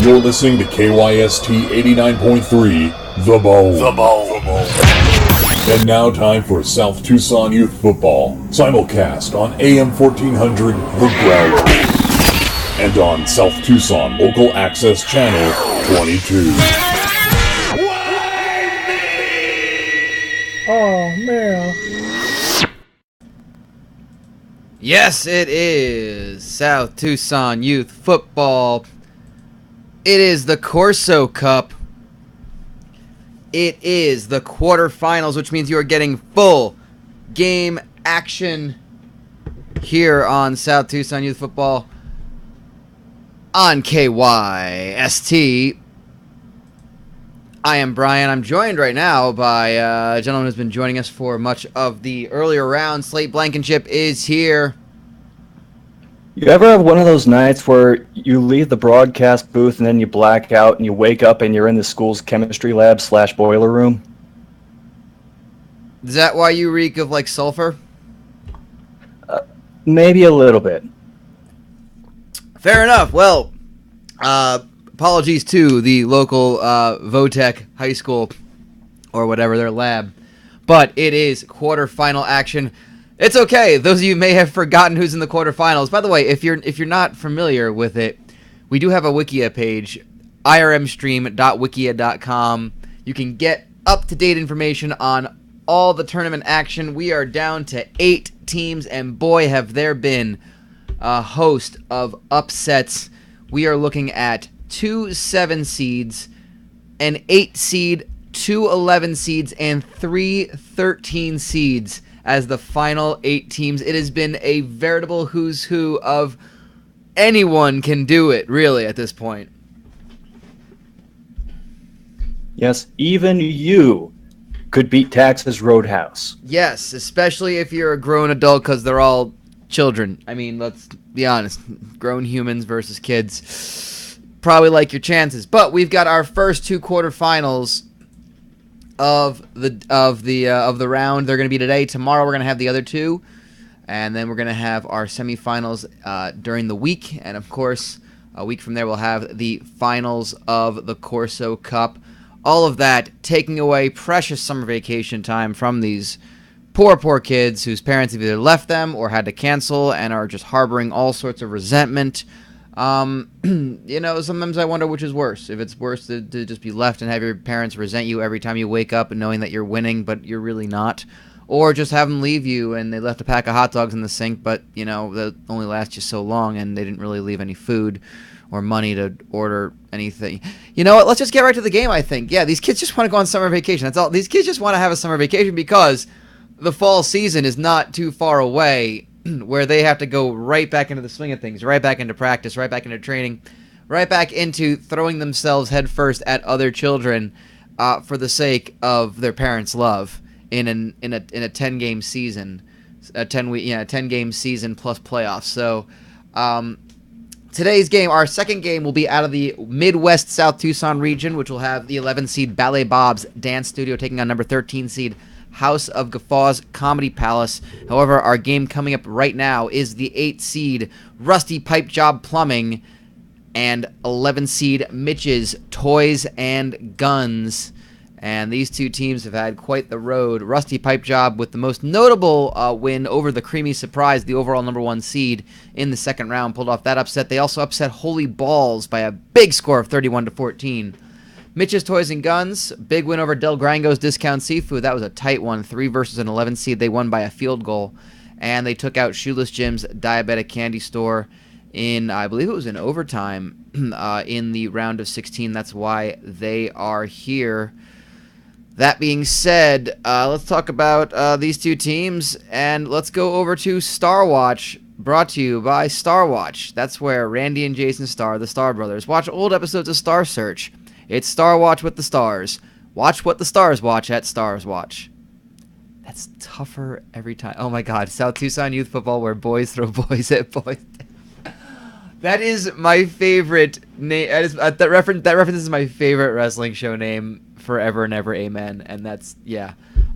You're listening to KYST 89.3, The Bone. The Bone. And now time for South Tucson Youth Football. Simulcast on AM 1400, The Ground. And on South Tucson Local Access Channel 22. Oh, man. Yes, it is South Tucson Youth Football. It is the Corso Cup. It is the quarterfinals, which means you are getting full game action here on South Tucson Youth Football on KYST. I am Brian. I'm joined right now by a gentleman who's been joining us for much of the earlier round. Slate Blankenship is here. You ever have one of those nights where you leave the broadcast booth and then you black out and you wake up and you're in the school's chemistry lab / boiler room? Is that why you reek of, like, sulfur? Maybe a little bit. Fair enough. Well, apologies to the local Votech High School or whatever, their lab. But it is quarterfinal action. It's okay. Those of you may have forgotten who's in the quarterfinals. By the way, if you're not familiar with it, we do have a Wikia page, IRMstream.wikia.com. You can get up-to-date information on all the tournament action. We are down to 8 teams, and boy, have there been a host of upsets. We are looking at 2 7 seeds, an 8 seed, 2 11 seeds, and 3 13 seeds as the final 8 teams. It has been a veritable who's who of anyone can do it, really, at this point. Yes, even you could beat Texas Roadhouse. Yes, especially if you're a grown adult, because they're all children. I mean, let's be honest. Grown humans versus kids. Probably like your chances. But we've got our first 2 quarterfinals of the round. They're going to be today. Tomorrow we're going to have the other 2, and then we're going to have our semifinals during the week, and of course a week from there we'll have the finals of the Corso Cup. All of that taking away precious summer vacation time from these poor kids whose parents have either left them or had to cancel and are just harboring all sorts of resentment. Sometimes I wonder which is worse. If it's worse to just be left and have your parents resent you every time you wake up and knowing that you're winning, but you're really not. Or just have them leave you and they left a pack of hot dogs in the sink, but, that only lasts you so long and they didn't really leave any food or money to order anything. You know what? Let's just get right to the game, I think. Yeah, these kids just want to go on summer vacation. That's all. These kids just want to have a summer vacation because the fall season is not too far away, where they have to go right back into the swing of things, right back into practice, right back into training, right back into throwing themselves headfirst at other children for the sake of their parents' love in a 10-game season, a 10-game season plus playoffs. So today's game, our second game, will be out of the Midwest South Tucson region, which will have the 11 seed Ballet Bob's Dance Studio taking on number 13 seed House of Guffaws Comedy Palace. However, our game coming up right now is the 8 seed Rusty Pipe Job Plumbing and 11 seed Mitch's Toys and Guns. And these 2 teams have had quite the road. Rusty Pipe Job with the most notable win over the Creamy Surprise, the overall number 1 seed in the second round, pulled off that upset. They also upset Holy Balls by a big score of 31-14. Mitch's Toys and Guns, big win over Del Grango's Discount Seafood. That was a tight one, 3 versus an 11 seed. They won by a field goal, and they took out Shoeless Jim's Diabetic Candy Store in, I believe it was in overtime, in the round of 16. That's why they are here. That being said, let's talk about these 2 teams, and let's go over to Star Watch, brought to you by Star Watch. That's where Randy and Jason Starr, the Starr brothers, watch old episodes of Star Search. It's Star Watch with the stars. Watch what the stars watch at Stars Watch. That's tougher every time. Oh my God, South Tucson Youth Football, where boys throw boys at boys. That is my favorite name. That reference is my favorite wrestling show name forever and ever. Amen. And that's, yeah.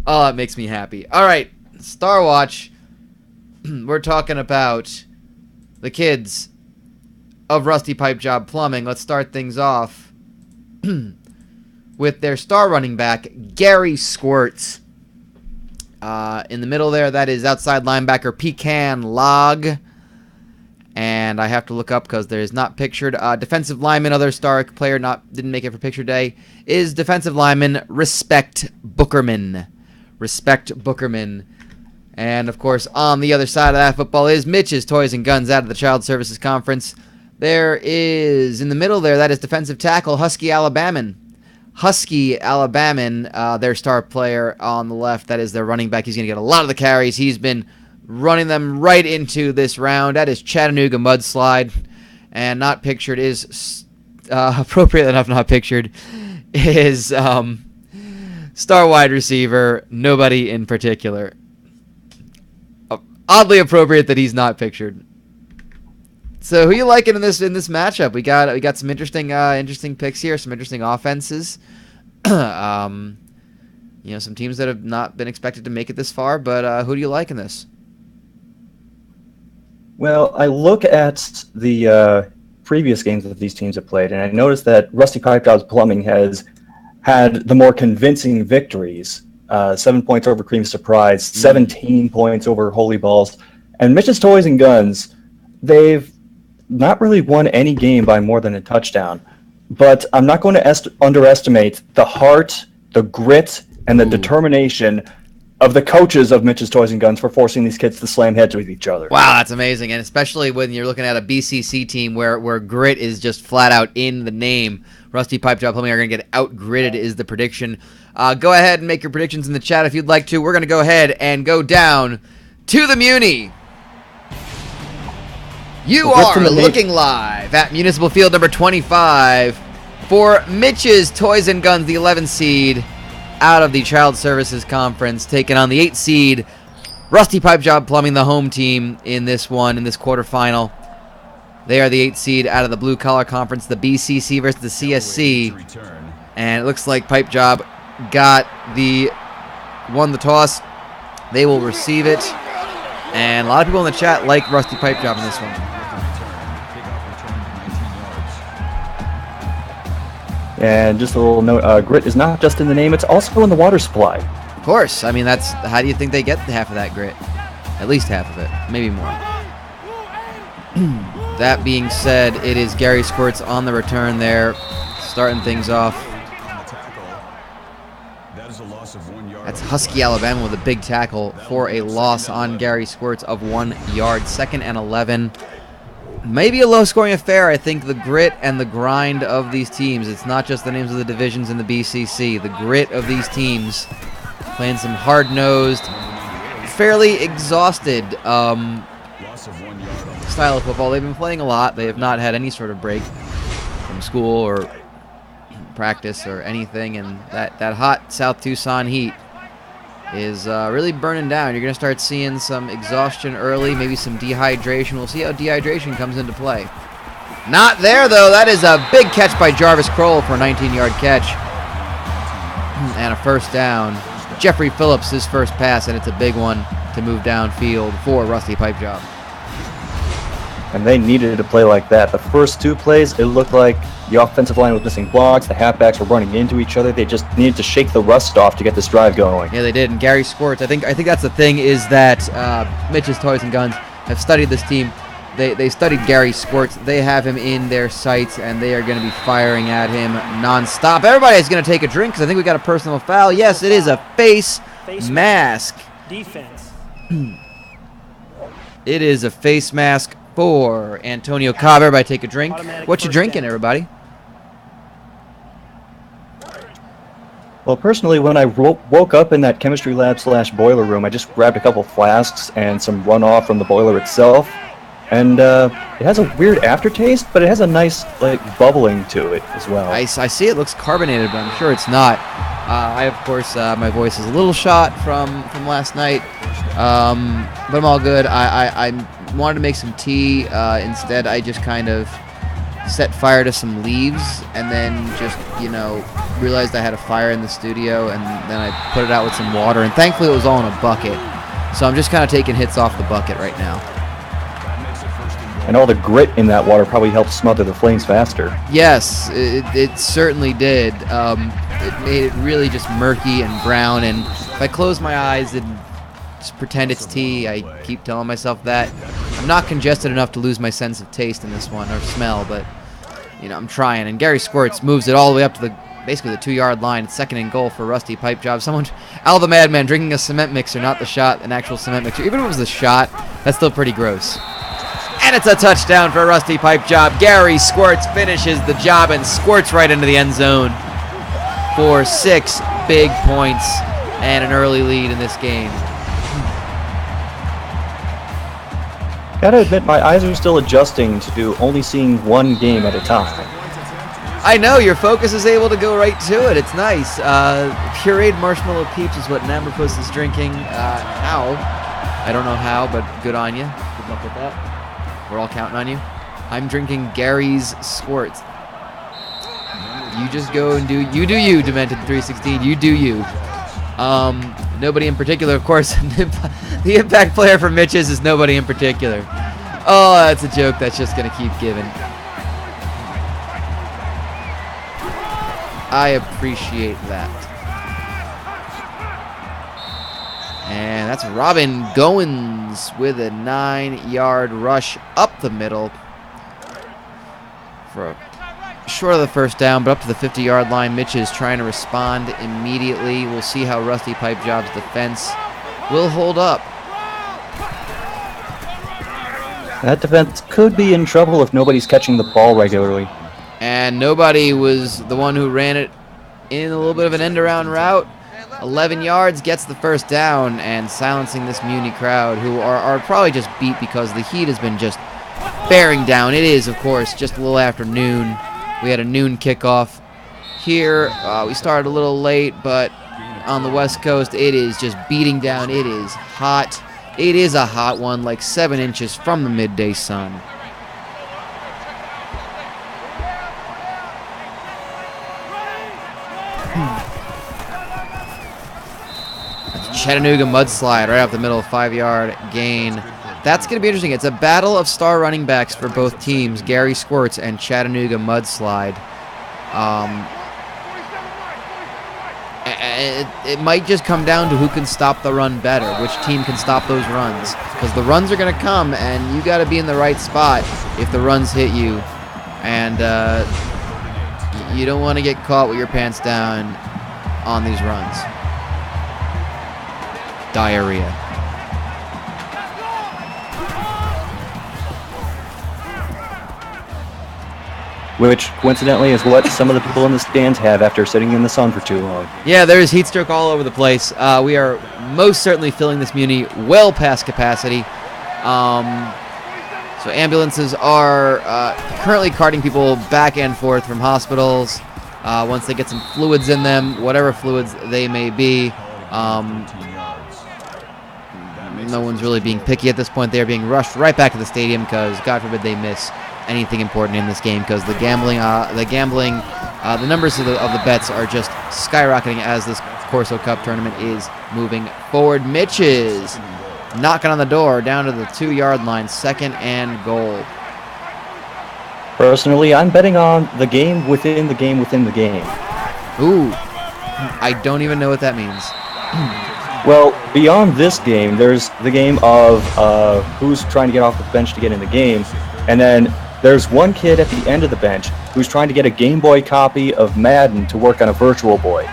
Oh, it makes me happy. All right, Star Watch. We're talking about the kids of Rusty Pipe Job Plumbing. Let's start things off with their star running back, Gary Squirts. In the middle there, that is outside linebacker Pecan Log. And I have to look up because there's not pictured. Defensive lineman, other star player, didn't make it for picture day, is defensive lineman Respect Bookerman. Respect Bookerman. And, of course, on the other side of that football is Mitch's Toys and Guns out of the Child Services Conference. There is, in the middle there, that is defensive tackle Husky Alabaman. Husky Alabaman, their star player on the left, that is their running back. He's going to get a lot of the carries. He's been running them right into this round. That is Chattanooga Mudslide. And not pictured is, appropriate enough not pictured, is star wide receiver, nobody in particular. Oddly appropriate that he's not pictured. So who you liking in this matchup? We got some interesting picks here, some interesting offenses. Some teams that have not been expected to make it this far, but who do you like in this? Well, I look at the previous games that these teams have played, and I noticed that Rusty Pipe Jobs Plumbing has had the more convincing victories. 7 points over Cream Surprise, 17 points over Holy Balls. And Mitch's Toys and Guns, they've not really won any game by more than a touchdown. But I'm not going to underestimate the heart, the grit, and the determination of the coaches of Mitch's Toys and Guns for forcing these kids to slam heads with each other. Wow, that's amazing. And especially when you're looking at a BCC team where grit is just flat out in the name. Rusty Pipe Job Plumbing are going to get out-gritted is the prediction. Go ahead and make your predictions in the chat if you'd like to. We're going to go ahead and go down to the Muni. You are looking live at Municipal Field number 25 for Mitch's Toys and Guns, the 11 seed out of the Child Services Conference, taking on the 8 seed Rusty Pipe Job Plumbing, the home team in this quarterfinal. They are the 8 seed out of the Blue Collar Conference, the BCC versus the CSC. And it looks like Pipe Job won the toss. They will receive it. And a lot of people in the chat like Rusty Pipe Job in this one. And just a little note, grit is not just in the name, it's also in the water supply. Of course. I mean, how do you think they get half of that grit? At least half of it. Maybe more. That being said, it is Gary Squirts on the return there, starting things off. That's Husky Alabama with a big tackle for a loss on Gary Squirts of 1 yard. 2nd and 11. Maybe a low-scoring affair. I think the grit and the grind of these teams, it's not just the names of the divisions in the BCC. The grit of these teams, playing some hard-nosed, fairly exhausted style of football. They've been playing a lot. They have not had any sort of break from school or practice or anything, and that hot South Tucson heat is really burning down. You're going to start seeing some exhaustion early, maybe some dehydration. We'll see how dehydration comes into play. Not there, though. That is a big catch by Jarvis Kroll for a 19-yard catch. And a first down. Jeffrey Phillips, his first pass, and it's a big one to move downfield for Rusty Pipe Job. And they needed to play like that. The first 2 plays, it looked like the offensive line was missing blocks, the halfbacks were running into each other. They just needed to shake the rust off to get this drive going. Yeah, they did. And Gary Squirts, I think that's the thing, is that Mitch's Toys and Guns have studied this team. They studied Gary Squirts. They have him in their sights, and they are going to be firing at him nonstop. Everybody is going to take a drink because I think we got a personal foul. Yes, it is a face mask. Defense. It is a face mask for Antonio Cobb. Everybody take a drink. What you drinking, everybody? Well, personally, when I woke up in that chemistry lab / boiler room, I just grabbed a couple flasks and some runoff from the boiler itself. And it has a weird aftertaste, but it has a nice, bubbling to it as well. I see it looks carbonated, but I'm sure it's not. Of course, my voice is a little shot from last night, but I'm all good. I wanted to make some tea. Instead, I just kind of set fire to some leaves and then just, realized I had a fire in the studio, and then I put it out with some water, and thankfully it was all in a bucket. So I'm just kind of taking hits off the bucket right now. And all the grit in that water probably helped smother the flames faster. Yes, it certainly did. It made it really just murky and brown, and if I close my eyes and just pretend it's tea, I keep telling myself that. I'm not congested enough to lose my sense of taste in this one, or smell, but, you know, I'm trying. And Gary Squirts moves it all the way up to basically the 2-yard line. It's 2nd and goal for Rusty Pipe Job. Someone, Al the Madman, drinking a cement mixer, not the shot, an actual cement mixer. Even if it was the shot, that's still pretty gross. And it's a touchdown for Rusty Pipe Job. Gary Squirts finishes the job and squirts right into the end zone for 6 big points and an early lead in this game. Gotta admit, my eyes are still adjusting to only seeing one game at a time. I know, your focus is able to go right to it. It's nice. Pureed marshmallow peeps is what Namberpuss is drinking. How? I don't know how, but good on you. Good luck with that. We're all counting on you. I'm drinking Gary's Squirts. You just go and do you, Demented 316. You do you. Nobody in particular, of course. The impact player for Mitch's is nobody in particular. Oh, that's a joke that's just going to keep giving. I appreciate that. And that's Robin Goins with a 9-yard rush up the middle for short of the first down, but up to the 50-yard line. Mitch is trying to respond immediately. We'll see how Rusty Pipe Job's defense will hold up. That defense could be in trouble if nobody's catching the ball regularly. And nobody was the one who ran it in a little bit of an end-around route. 11 yards gets the first down and silencing this Muni crowd, who are probably just beat because the heat has been just bearing down. It is, of course, just a little after noon. We had a noon kickoff here. We started a little late, but on the West Coast, it is just beating down. It is hot. It is a hot one, like 7 inches from the midday sun. Chattanooga mudslide right off the middle, 5-yard gain. That's going to be interesting. It's a battle of star running backs for both teams, Gary Squirts and Chattanooga mudslide. It might just come down to who can stop the run better, which team can stop those runs. Because the runs are going to come, and you got to be in the right spot if the runs hit you. And you don't want to get caught with your pants down on these runs. Diarrhea. Which, coincidentally, is what some of the people in the stands have after sitting in the sun for too long. Yeah, there's heat stroke all over the place. We are most certainly filling this Muni well past capacity. So ambulances are currently carting people back and forth from hospitals once they get some fluids in them, whatever fluids they may be. No one's really being picky at this point. They're being rushed right back to the stadium because, God forbid, they miss anything important in this game because the numbers of the bets are just skyrocketing as this Corso Cup tournament is moving forward. Mitch is knocking on the door down to the 2-yard line, 2nd and goal. Personally, I'm betting on the game within the game within the game. Ooh, I don't even know what that means. Well, beyond this game, there's the game of who's trying to get off the bench to get in the game, and then there's one kid at the end of the bench who's trying to get a Game Boy copy of Madden to work on a Virtual Boy.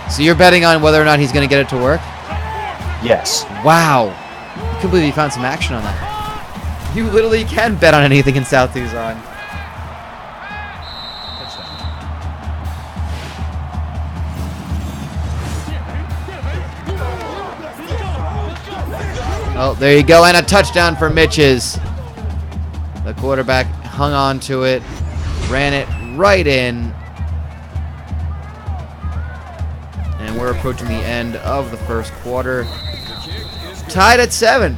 So you're betting on whether or not he's going to get it to work? Yes. Wow. I can't believe you found some action on that. You literally can bet on anything in South Tucson. Oh, there you go, and a touchdown for Mitch's. The quarterback hung on to it, ran it right in. And we're approaching the end of the first quarter. Tied at 7.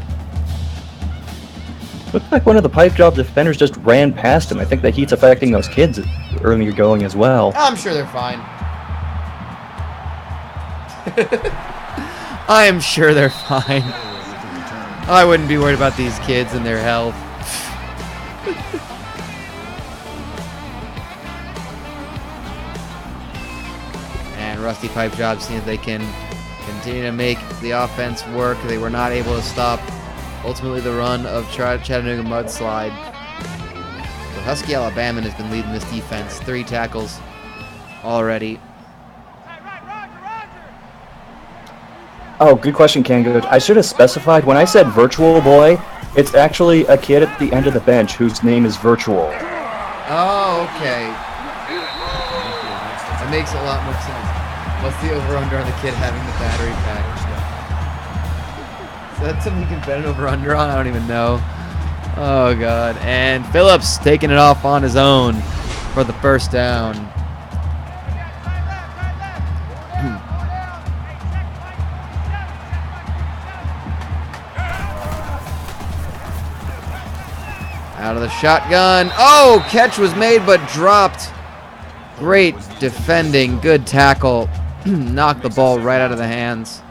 Looks like one of the Pipe Job defenders just ran past him. I think the heat's affecting those kids earlier going as well. I'm sure they're fine. I am sure they're fine. I wouldn't be worried about these kids and their health. Rusty Pipe Job seeing if they can continue to make the offense work. They were not able to stop, ultimately, the run of Chattanooga Mudslide. But Husky Alabama has been leading this defense. 3 tackles already. Oh, good question, Kango. I should have specified, when I said virtual boy, it's actually a kid at the end of the bench whose name is Virtual. Oh, okay. That makes a lot more sense. What's the over-under on the kid having the battery pack? Is that something you can bet an over-under on? I don't even know. Oh, God. And Phillips taking it off on his own for the first down. Out of the shotgun. Oh, catch was made but dropped. Great defending. Good tackle. Knocked the ball right out of the hands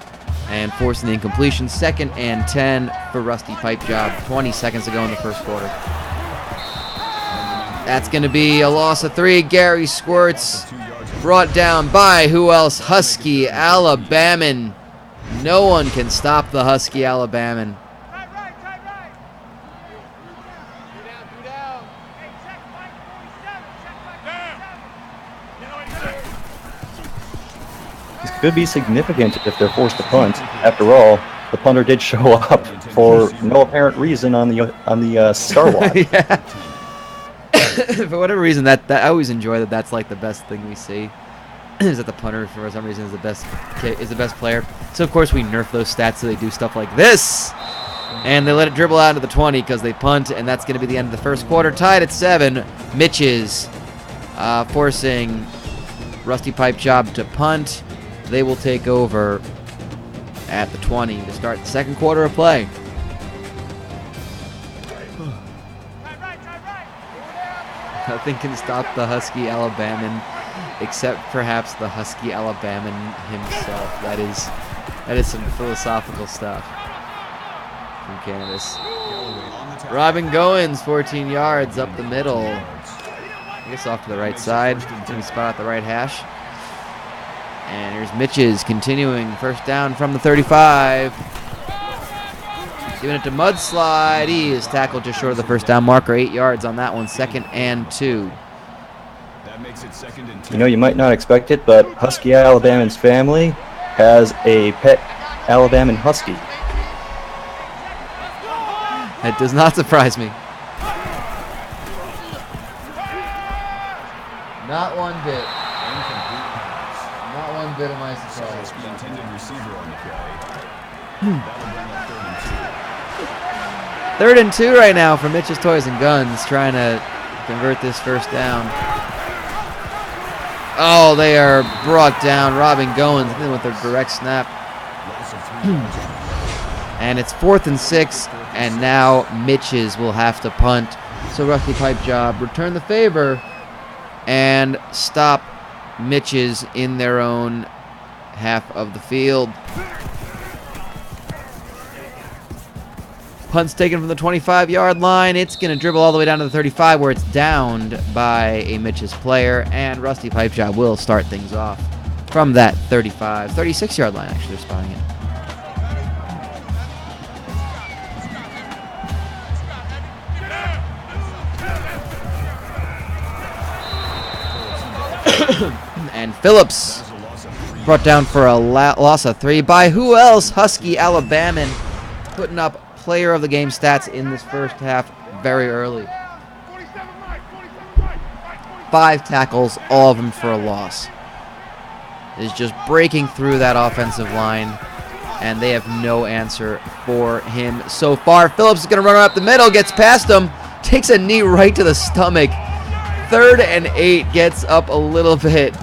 and forcing the incompletion. 2nd and 10 for Rusty Pipe Job. 20 seconds to go in the first quarter. That's going to be a loss of 3. Gary Squirts brought down by who else? Husky Alabaman. No one can stop the Husky Alabaman. Could be significant if they're forced to punt. After all, the punter did show up for no apparent reason on the Star Watch. Yeah. For whatever reason, that I always enjoy that. That's like the best thing we see. Is that the punter for some reason is the best player. So of course we nerf those stats so they do stuff like this, and they let it dribble out to the 20 because they punt, and that's going to be the end of the first quarter. Tied at 7. Mitch is forcing Rusty Pipe Job to punt. They will take over at the 20 to start the second quarter of play. Nothing can stop the Husky Alabaman except perhaps the Husky Alabaman himself. That is some philosophical stuff from Canvas. Robin Goins, 14 yards up the middle. I guess off to the right side. Any spot at the right hash. And here's Mitch's continuing first down from the 35. Giving it to Mudslide. He is tackled just short of the first down marker. 8 yards on that one. 2nd and 2. That makes it 2nd and 2. You know, you might not expect it, but Husky Alabaman's family has a pet Alabaman Husky. That does not surprise me. Not one bit. Not one bit of my surprise. The intended receiver on the play. That'll bring up 3rd and 2. 3rd and 2 right now for Mitch's Toys and Guns, trying to convert this first down. Oh, they are brought down. Robin Goins with a direct snap. And it's 4th and 6, and now Mitch's will have to punt. So Rusty Pipe Job return the favor and stop Mitch's in their own half of the field. Punt's taken from the 25-yard line. It's going to dribble all the way down to the 35 where it's downed by a Mitch's player, and Rusty Pipe Job will start things off from that 36-yard line, actually, they're spotting it. And Phillips brought down for a loss of 3 by who else? Husky Alabaman, putting up player of the game stats in this first half very early. 5 tackles, all of them for a loss. Is just breaking through that offensive line, and they have no answer for him so far. Phillips is going to run up the middle, gets past him, takes a knee right to the stomach. 3rd and 8, gets up a little bit.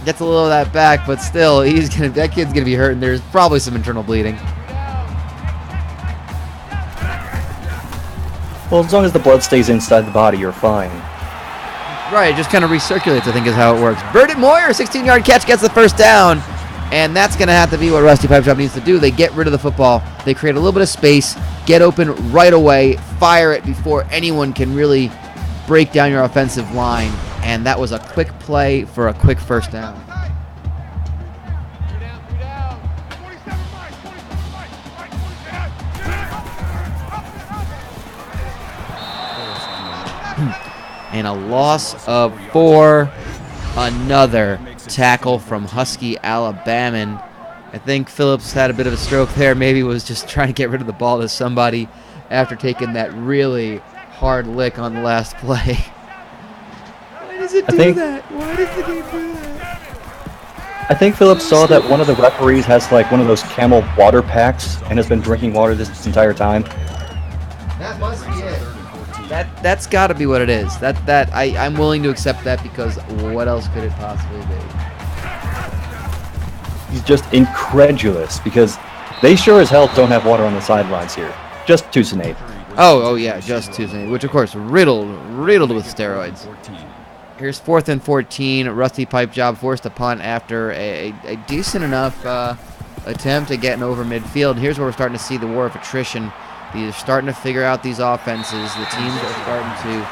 Gets a little of that back, but still, that kid's gonna be hurt, and there's probably some internal bleeding. Well, as long as the blood stays inside the body, you're fine. Right, it just kind of recirculates, I think is how it works. Burdett Moyer, 16-yard catch, gets the first down, and that's gonna have to be what Rusty Pipe Job needs to do. They get rid of the football, they create a little bit of space, get open right away, fire it before anyone can really break down your offensive line, and that was a quick play for a quick first down. and a loss of 4. Another tackle from Husky Alabama. I think Phillips had a bit of a stroke there. Maybe was just trying to get rid of the ball to somebody after taking that really hard lick on the last play. Why does it do that? Why does the game do that? I think Phillips saw that one of the referees has like one of those Camel water packs and has been drinking water this entire time. That must be it. That's got to be what it is. I'm willing to accept that because what else could it possibly be? He's just incredulous because they sure as hell don't have water on the sidelines here. Just Tucsonade. Oh yeah, just Tuesday, which of course riddled with steroids. Here's 4th and 14. Rusty pipe job forced to punt after a decent enough attempt at getting over midfield. Here's where we're starting to see the war of attrition. They're starting to figure out these offenses. The teams are starting to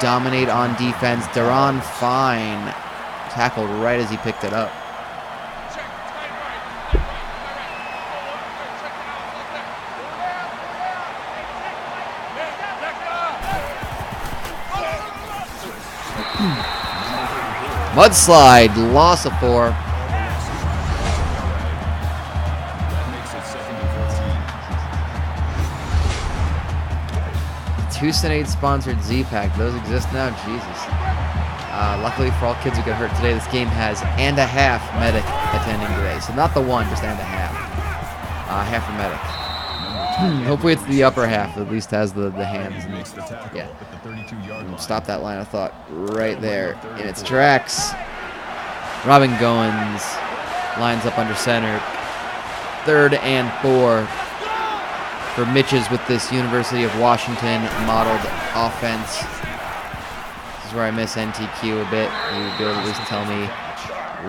dominate on defense. Deron Fine tackled right as he picked it up. Mudslide, loss of 4. Tucsonade sponsored Z-Pack. Those exist now? Jesus. Luckily for all kids who got hurt today, this game has and a half medic attending today. So not the one, just and a half. Half a medic. Hopefully it's the upper half that at least has the hands. Yeah. Stop that line of thought right there in its tracks. Robin Goins lines up under center. 3rd and 4 for Mitch's with this University of Washington modeled offense. This is where I miss NTQ a bit. You would be able to at least tell me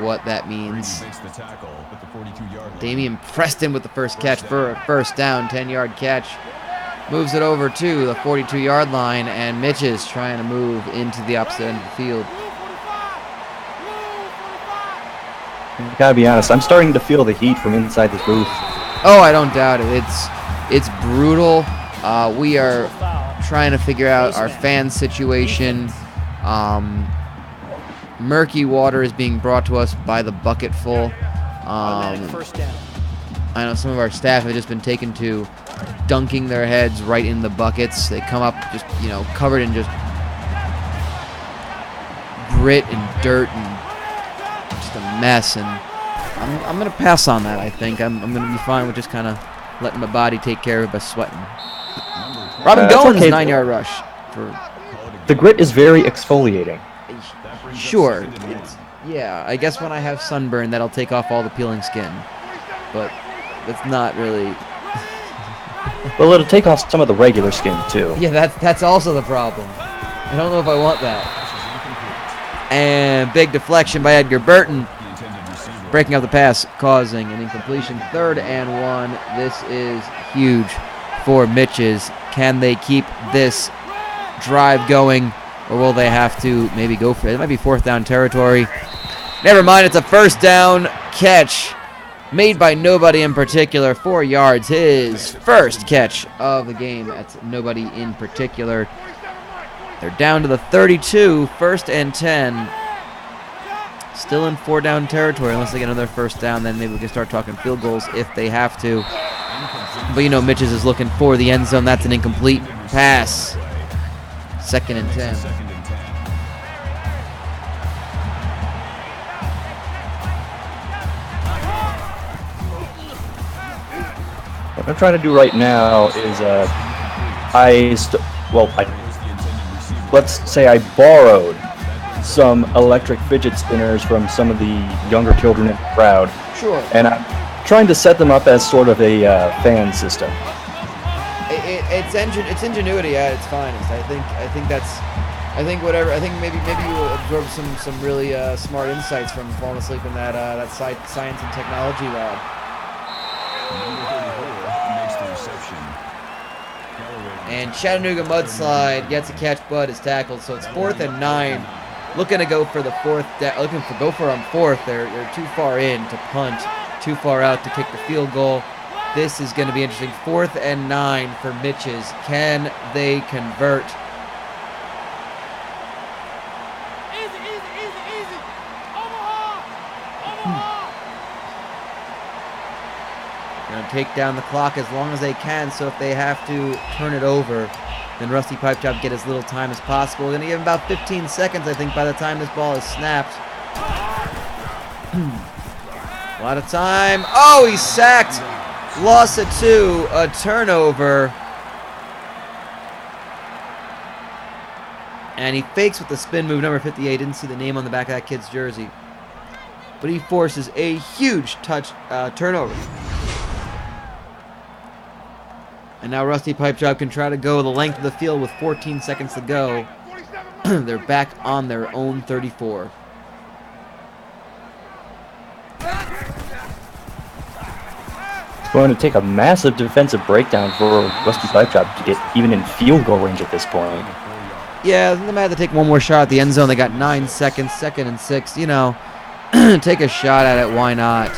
what that means. Damian Preston with the first catch for a first down, 10-yard catch. Moves it over to the 42-yard line, and Mitch is trying to move into the opposite end of the field. I gotta be honest, I'm starting to feel the heat from inside this booth. Oh, I don't doubt it. It's brutal. We are trying to figure out our fan situation. Murky water is being brought to us by the bucketful. I know some of our staff have just been taken to dunking their heads right in the buckets. They come up just, covered in just grit and dirt and just a mess. And I'm going to pass on that, I think. I'm going to be fine with just kind of letting my body take care of it by sweating. Robin Goins, okay. 9-yard rush. The grit is very exfoliating. Sure. Yeah, I guess when I have sunburn, that'll take off all the peeling skin. But that's not really... Well, it'll take off some of the regular skin, too. Yeah, that's also the problem. I don't know if I want that. And big deflection by Edgar Burton. Breaking up the pass, causing an incompletion. 3rd and 1. This is huge for Mitch's. Can they keep this drive going, or will they have to maybe go for it? It might be 4th down territory. Never mind, it's a first down catch made by nobody in particular. 4 yards, his first catch of the game. That's nobody in particular. They're down to the 32, 1st and 10. Still in 4-down territory unless they get another first down. Then maybe we can start talking field goals if they have to. But Mitch's is looking for the end zone. That's an incomplete pass. 2nd and 10. What I'm trying to do right now is, let's say I borrowed some electric fidget spinners from some of the younger children in the crowd. Sure. And I'm trying to set them up as sort of a fan system. It's ingenuity at its finest. I think maybe you absorb some really smart insights from falling asleep in that science and technology lab. And Chattanooga Mudslide gets a catch, but is tackled. So it's 4th and 9. Looking to go for the 4th. Go for on 4th. They're too far in to punt, too far out to kick the field goal. This is going to be interesting. 4th and 9 for Mitch's. Can they convert? take down the clock as long as they can. So if they have to turn it over, then Rusty Pipe Job get as little time as possible. We're going to give him about 15 seconds, I think, by the time this ball is snapped. A lot of time. Oh, he's sacked. Loss of 2, a turnover. And he fakes with the spin move, number 58. Didn't see the name on the back of that kid's jersey. But he forces a huge turnover. And now Rusty Pipe Job can try to go the length of the field with 14 seconds to go. They're back on their own 34. It's going to take a massive defensive breakdown for Rusty Pipe Job to get even in field goal range at this point. Yeah, they might have to take one more shot at the end zone. They got 9 seconds, 2nd and 6. You know, take a shot at it. Why not?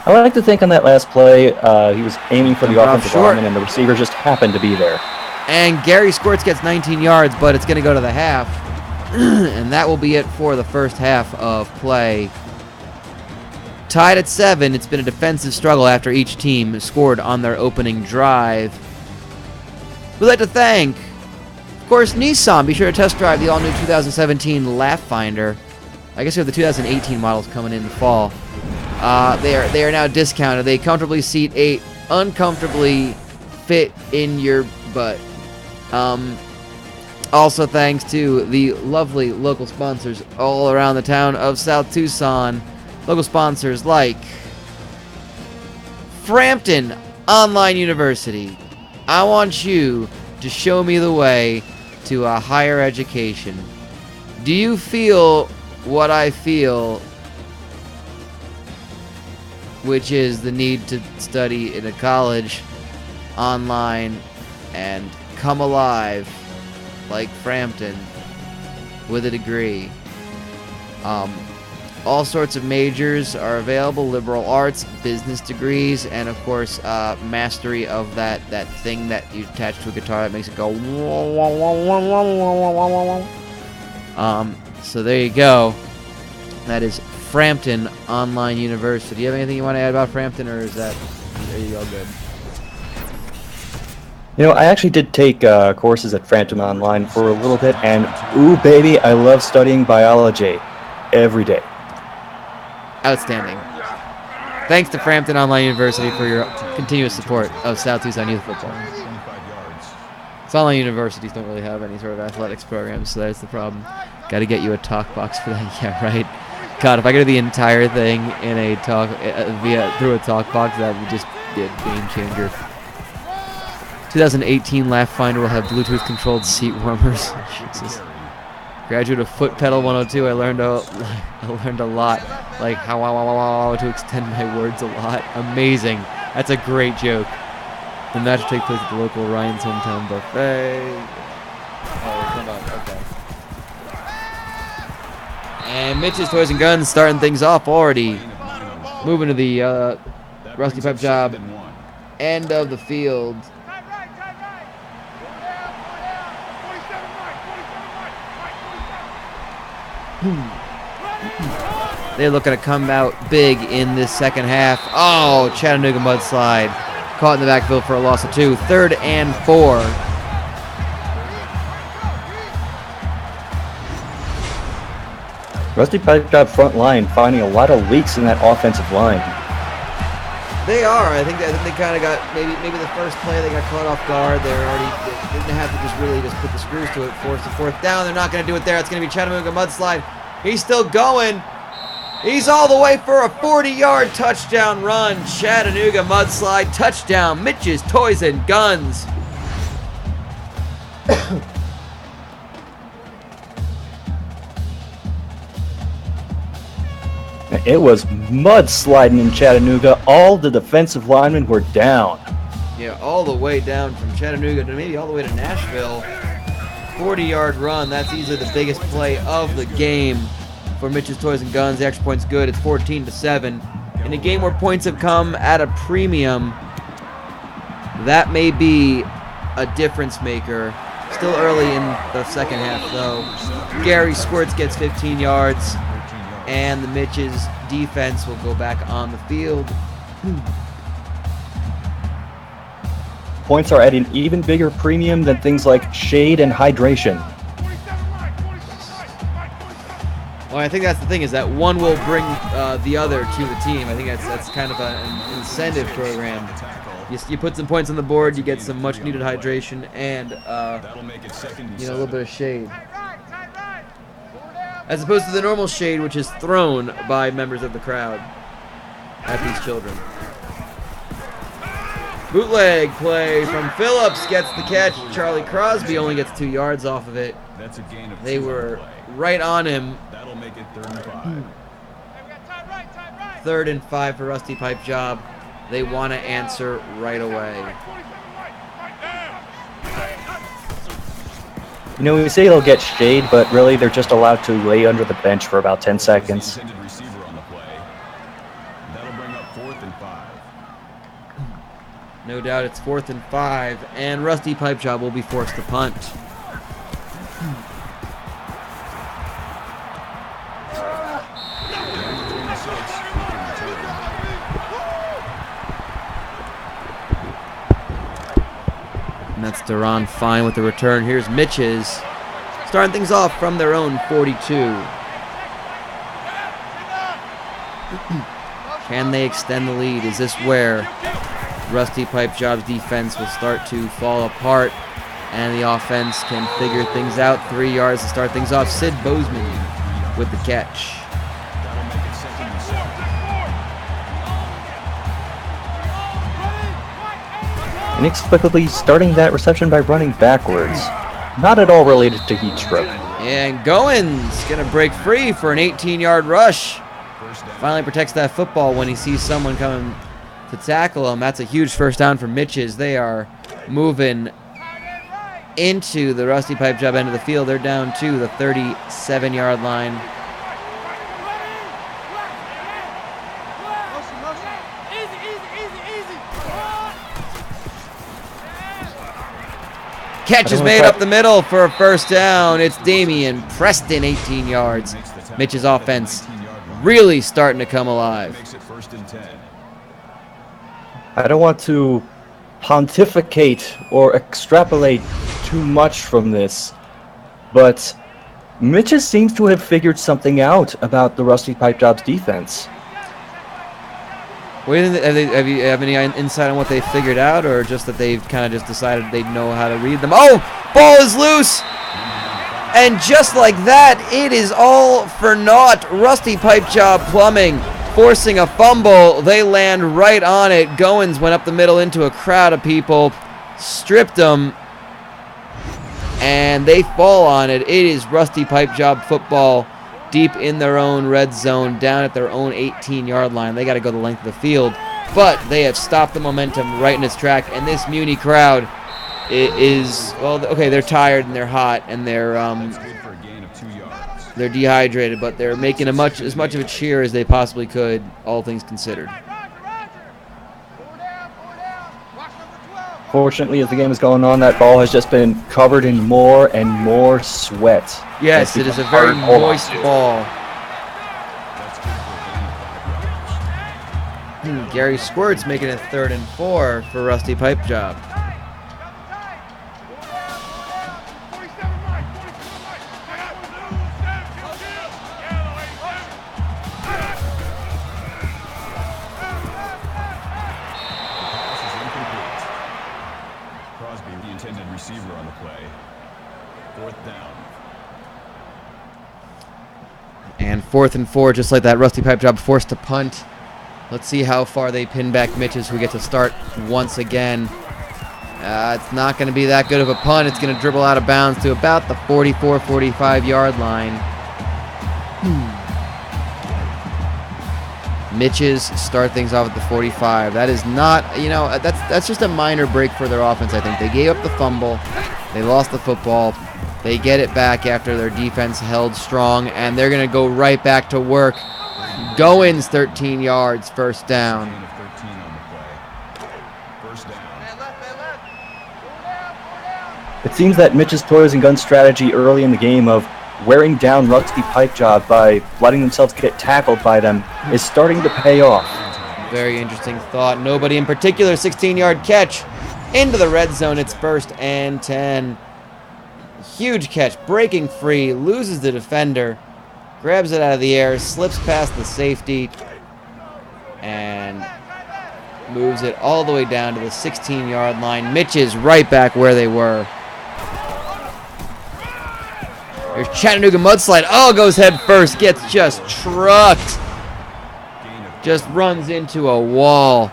I like to think on that last play, he was aiming for the offensive lineman, and the receiver just happened to be there. And Gary Squirts gets 19 yards, but it's going to go to the half. And that will be it for the first half of play. Tied at 7. It's been a defensive struggle after each team scored on their opening drive. We'd like to thank, of course, Nissan. Be sure to test drive the all-new 2017 Laugh Finder. I guess we have the 2018 models coming in the fall. They are now discounted. They comfortably seat 8, uncomfortably fit in your butt. Also thanks to the lovely local sponsors all around the town of South Tucson. Local sponsors like Frampton Online University. I want you to show me the way to a higher education. Do you feel what I feel, which is the need to study in a college online and come alive like Frampton with a degree? All sorts of majors are available: liberal arts, business degrees, and of course mastery of that thing that you attach to a guitar that makes it go. So there you go. That is Frampton Online University. Do you have anything you want to add about Frampton, or are you all good? You know, I actually did take courses at Frampton Online for a little bit, and ooh, baby, I love studying biology every day. Outstanding. Thanks to Frampton Online University for your continuous support of South Tucson Youth Football. So online universities don't really have any sort of athletics programs, so that's the problem. Got to get you a talk box for that. Yeah, right. God, if I could do the entire thing in a talk through a talk box, that would just be a game changer. 2018 Laugh Finder will have Bluetooth controlled seat warmers. Jesus. Graduate of Foot Pedal 102. I learned a lot, like how to extend my words a lot. Amazing. That's a great joke. The match will take place at the local Ryan's Hometown Buffet. Oh, come on. Okay. And Mitch's Toys and Guns starting things off already. Moving to the Rusty Pipe Job end of the field. They're looking to come out big in this second half. Oh, Chattanooga mudslide. Caught in the backfield for a loss of 2. 3rd and 4. Rusty Pipe Job front line finding a lot of leaks in that offensive line. They are. I think they kind of got maybe the first play they got caught off guard. They didn't have to just put the screws to it. Force the 4th down. They're not going to do it there. It's going to be Chattanooga mudslide. He's still going. He's all the way for a 40-yard touchdown run. Chattanooga mudslide touchdown. Mitch's Toys and Guns. It was mudsliding in Chattanooga. All the defensive linemen were down. Yeah, all the way down from Chattanooga to maybe all the way to Nashville. 40-yard run. That's easily the biggest play of the game for Mitch's Toys and Guns. The extra point's good. It's 14-7. In a game where points have come at a premium, that may be a difference maker. Still early in the second half, though. Gary Squirts gets 15 yards. and the Mitch's defense will go back on the field. Points are at an even bigger premium than things like shade and hydration. Well, I think that's the thing, is that one will bring the other to the team. I think that's kind of an incentive program. You put some points on the board, you get some much needed hydration, and a little bit of shade. As opposed to the normal shade, which is thrown by members of the crowd at these children. Bootleg play from Phillips, gets the catch. Charlie Crosby only gets 2 yards off of it. That's a gain of They 2 were play. right on him. That'll make it 3rd and 5. 3rd and 5 for Rusty Pipe Job. They want to answer right away. You know, we say they'll get shade, but really they're just allowed to lay under the bench for about 10 seconds. The intended receiver on the play. That'll bring up 4th and 5. No doubt it's 4th and 5, and Rusty Pipe Job will be forced to punt. And that's Duran fine with the return. Here's Mitch's starting things off from their own 42. Can they extend the lead? Is this where Rusty Pipe Job's defense will start to fall apart and the offense can figure things out? 3 yards to start things off. Sid Bozeman with the catch. That'll make it 2nd and 7. Inexplicably starting that reception by running backwards. Not at all related to heat stroke. And Goins gonna break free for an 18-yard rush. First down. Finally protects that football when he sees someone coming to tackle him. That's a huge first down for Mitch's. They are moving into the Rusty Pipe Job end of the field. They're down to the 37-yard line. Catch is made up the middle for a first down. It's Damian Preston, 18 yards. Mitch's offense really starting to come alive. Makes it 1st and 10. I don't want to pontificate or extrapolate too much from this, but Mitch seems to have figured something out about the Rusty Pipe Job's defense. Wait, have you have any insight on what they figured out, or just that they've kind of just decided they know how to read them? Oh, ball is loose! And just like that, it is all for naught. Rusty Pipe Job Plumbing forcing a fumble. They land right on it. Goins went up the middle into a crowd of people, stripped them, and they fall on it. It is Rusty Pipe Job football deep in their own red zone, down at their own 18-yard line. They got to go the length of the field, but they have stopped the momentum right in its track, and this Muni crowd is, well, okay, they're tired and they're hot and they're That's good for a gain of 2 yards. they're dehydrated, but they're making as much of a cheer as they possibly could, all things considered. Fortunately, as the game is going on, that ball has just been covered in more and more sweat. Yes, it is a very moist ball. That's good for a gain of 5 yards. Gary Squirt's making it 3rd and 4 for Rusty Pipe Job. Pass is incomplete. Crosby, the intended receiver on the play. 4th down. And 4th and 4, just like that, Rusty Pipe Job forced to punt. Let's see how far they pin back Mitch's, who gets to start once again. It's not going to be that good of a punt. It's going to dribble out of bounds to about the 44, 45-yard line. Mitch's start things off at the 45. That is not, that's just a minor break for their offense, I think. They gave up the fumble. They lost the football. They get it back after their defense held strong, and they're going to go right back to work. Goins 13 yards, first down. Gain of 13 on the play. 1st down. It seems that Mitch's toys and gun strategy early in the game of wearing down Rusty Pipejob by letting themselves get tackled by them is starting to pay off. Very interesting thought. Nobody in particular. 16-yard catch into the red zone. It's 1st and 10. Huge catch, breaking free, loses the defender, grabs it out of the air, slips past the safety, and moves it all the way down to the 16-yard line. Mitch is right back where they were. There's Chattanooga mudslide. Oh, goes head first, gets just trucked. Just runs into a wall.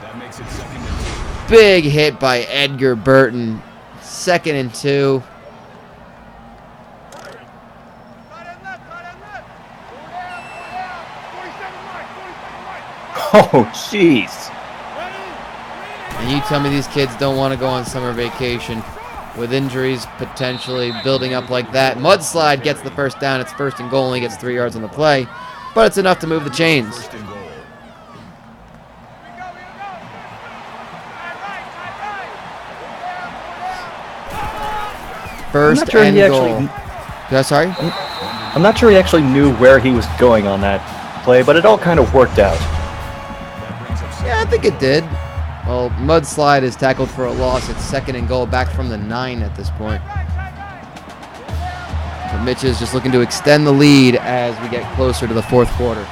Big hit by Edgar Burton. 2nd and 2. Oh, jeez. And you tell me these kids don't want to go on summer vacation with injuries potentially building up like that. Mudslide gets the first down. It's 1st and goal. Only gets 3 yards on the play, but it's enough to move the chains. First and goal. Sorry? I'm not sure he actually knew where he was going on that play, but it all kind of worked out. Yeah, I think it did. Well, Mudslide is tackled for a loss. It's 2nd and goal, back from the 9 at this point. But Mitch is just looking to extend the lead as we get closer to the 4th quarter.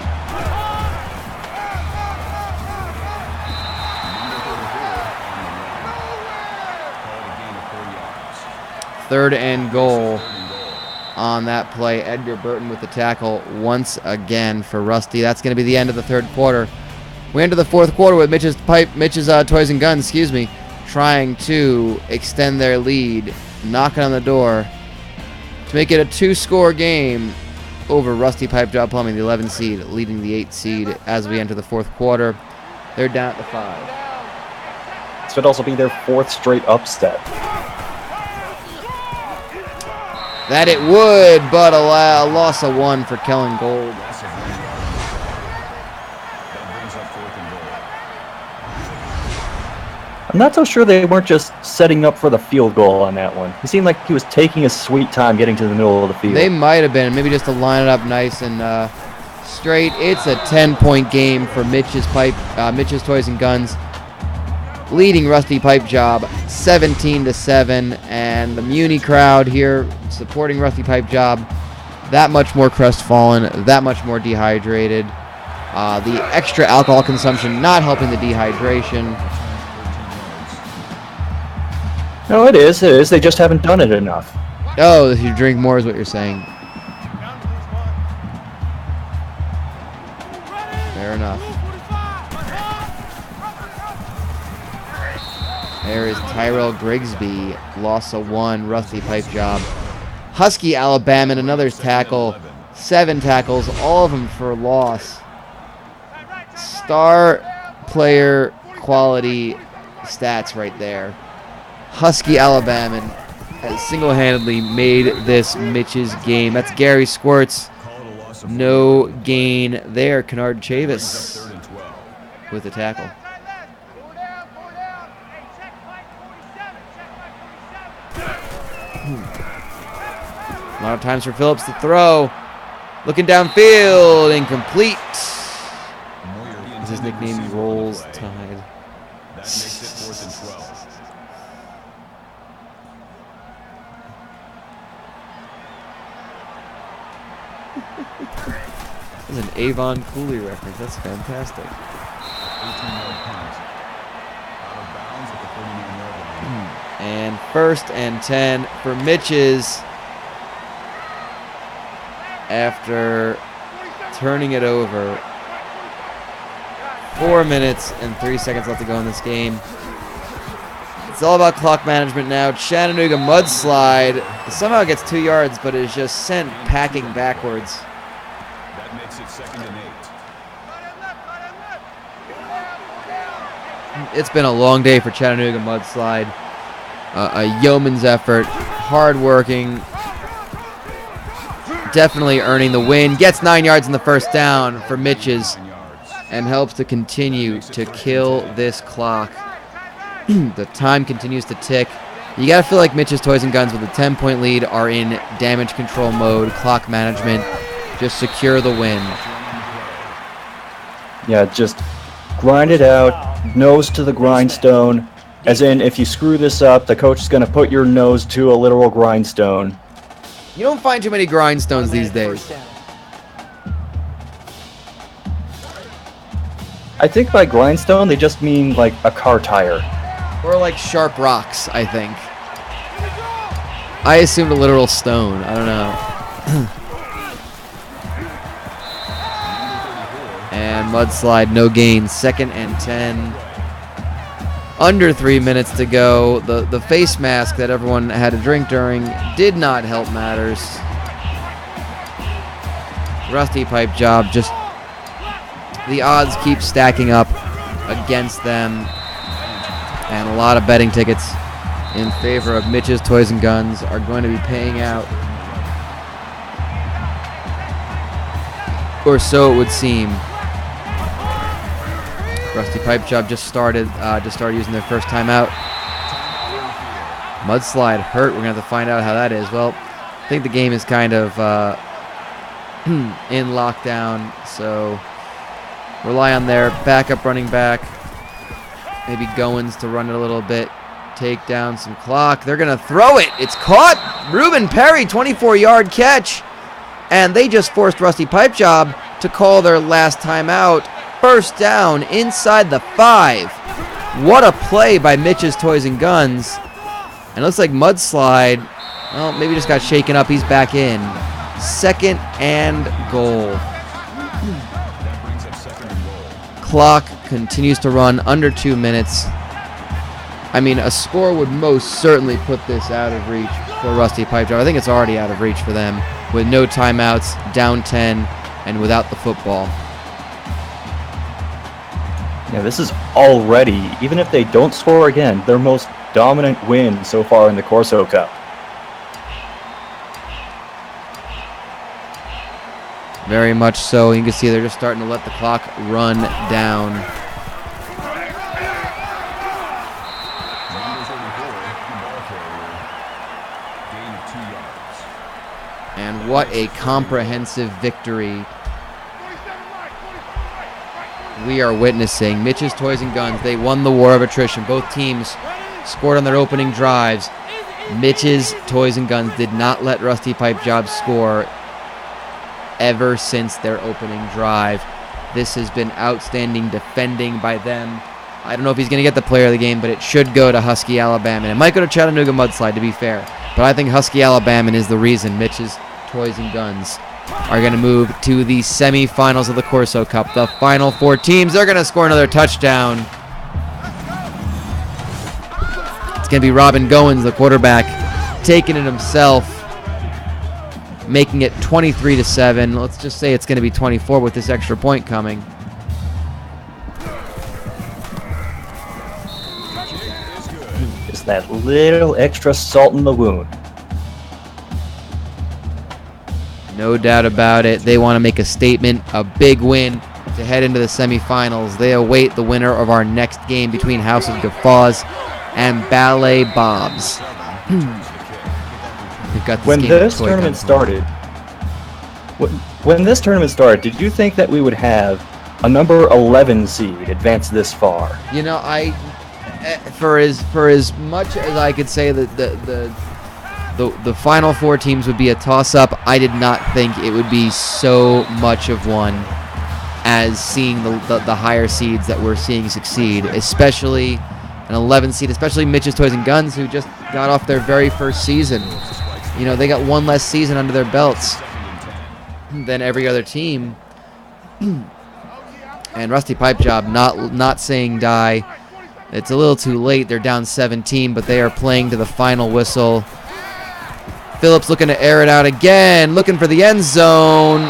Third and goal on that play. Edgar Burton with the tackle once again for Rusty. That's going to be the end of the 3rd quarter. We enter the 4th quarter with Mitch's Toys and Guns, trying to extend their lead, knocking on the door to make it a 2-score game over Rusty Pipejob Plumbing, the 11 seed, leading the 8 seed as we enter the 4th quarter. They're down at the 5. This would also be their 4th straight upset. That it would, but a loss of 1 for Kellen Gold. I'm not so sure they weren't just setting up for the field goal on that one. He seemed like he was taking his sweet time getting to the middle of the field. They might have been, maybe just to line it up nice and straight. It's a 10-point game for Mitch's Toys and Guns, leading Rusty Pipejob 17-7, and the Muni crowd here supporting Rusty Pipejob that much more crestfallen, that much more dehydrated. The extra alcohol consumption not helping the dehydration. No, it is. They just haven't done it enough. Oh, you drink more is what you're saying. Fair enough. There is Tyrell Grigsby, loss of 1, Rusty Pipejob. Husky Alabama, another tackle. 7 tackles, all of them for loss. Star player quality stats right there. Husky Alabama has single-handedly made this Mitch's game. That's Gary Squirts. No gain there. Kennard Chavis with the tackle. A lot of times for Phillips to throw. Looking downfield, incomplete. Is his nickname Rolls Tide? That makes it 4th and 12. That's an Avon Cooley reference. That's fantastic. 18-yard punt. Out of bounds at the 49-yard line. And 1st and 10 for Mitch's after turning it over. 4 minutes and 3 seconds left to go in this game. It's all about clock management now. Chattanooga mudslide somehow gets 2 yards, but is just sent packing backwards. That makes it 2nd and 8. It's been a long day for Chattanooga mudslide. A yeoman's effort, hard-working, definitely earning the win. Gets 9 yards in the first down for Mitch's and helps to continue to kill this clock. The time continues to tick. You got to feel like Mitch's Toys and Guns with a 10-point lead are in damage control mode, clock management, just secure the win. Yeah, just grind it out, nose to the grindstone. As in, if you screw this up, the coach is going to put your nose to a literal grindstone. You don't find too many grindstones these days. I think by grindstone, they just mean like a car tire. Or like sharp rocks, I think. I assumed a literal stone. I don't know. And mudslide, no gain. 2nd and 10. Under 3 minutes to go. The face mask that everyone had to drink during did not help matters. Rusty pipe job. Just the odds keep stacking up against them. And a lot of betting tickets in favor of Mitch's Toys and Guns are going to be paying out. Or so it would seem. Rusty Pipe Job just started using their first timeout. Mudslide hurt. We're going to have to find out how that is. Well, I think the game is kind of in lockdown, so rely on their backup running back. Maybe Goins to run it a little bit. Take down some clock. They're going to throw it. It's caught. Ruben Perry, 24-yard catch. And they just forced Rusty Pipe Job to call their last timeout. First down inside the 5. What a play by Mitch's Toys and Guns. And it looks like Mudslide, well, maybe just got shaken up. He's back in. 2nd and goal. Clock continues to run under 2 minutes. I mean, a score would most certainly put this out of reach for Rusty Pipe Job. I think it's already out of reach for them with no timeouts, down 10, and without the football. Yeah, this is already, even if they don't score again, their most dominant win so far in the Corso Cup. Very much so. You can see they're just starting to let the clock run down. And what a comprehensive victory we are witnessing. Mitch's Toys and Guns, they won the war of attrition. Both teams scored on their opening drives. Mitch's Toys and Guns did not let Rusty Pipe Job score ever since their opening drive. This has been outstanding defending by them. I don't know if he's going to get the player of the game, but it should go to Husky Alabama. It might go to Chattanooga Mudslide, to be fair. But I think Husky Alabama is the reason Mitch's Toys and Guns are going to move to the semifinals of the Corso Cup. The final 4 teams, they're going to score another touchdown. It's going to be Robin Goins, the quarterback, taking it himself, making it 23-7. Let's just say it's going to be 24 with this extra point coming. Just that little extra salt in the wound. No doubt about it. They want to make a statement, a big win to head into the semifinals. They await the winner of our next game between House of Guffaws and Ballet Bobs. When this tournament started, did you think that we would have a number 11 seed advance this far? You know, for as much as I could say that the final 4 teams would be a toss-up, I did not think it would be so much of one as seeing the higher seeds that we're seeing succeed, especially an 11 seed, especially Mitch's Toys and Guns, who just got off their very first season. You know, they got one less season under their belts than every other team. And Rusty Pipe Job not saying die. It's a little too late. They're down 17, but they are playing to the final whistle. Phillips looking to air it out again, looking for the end zone.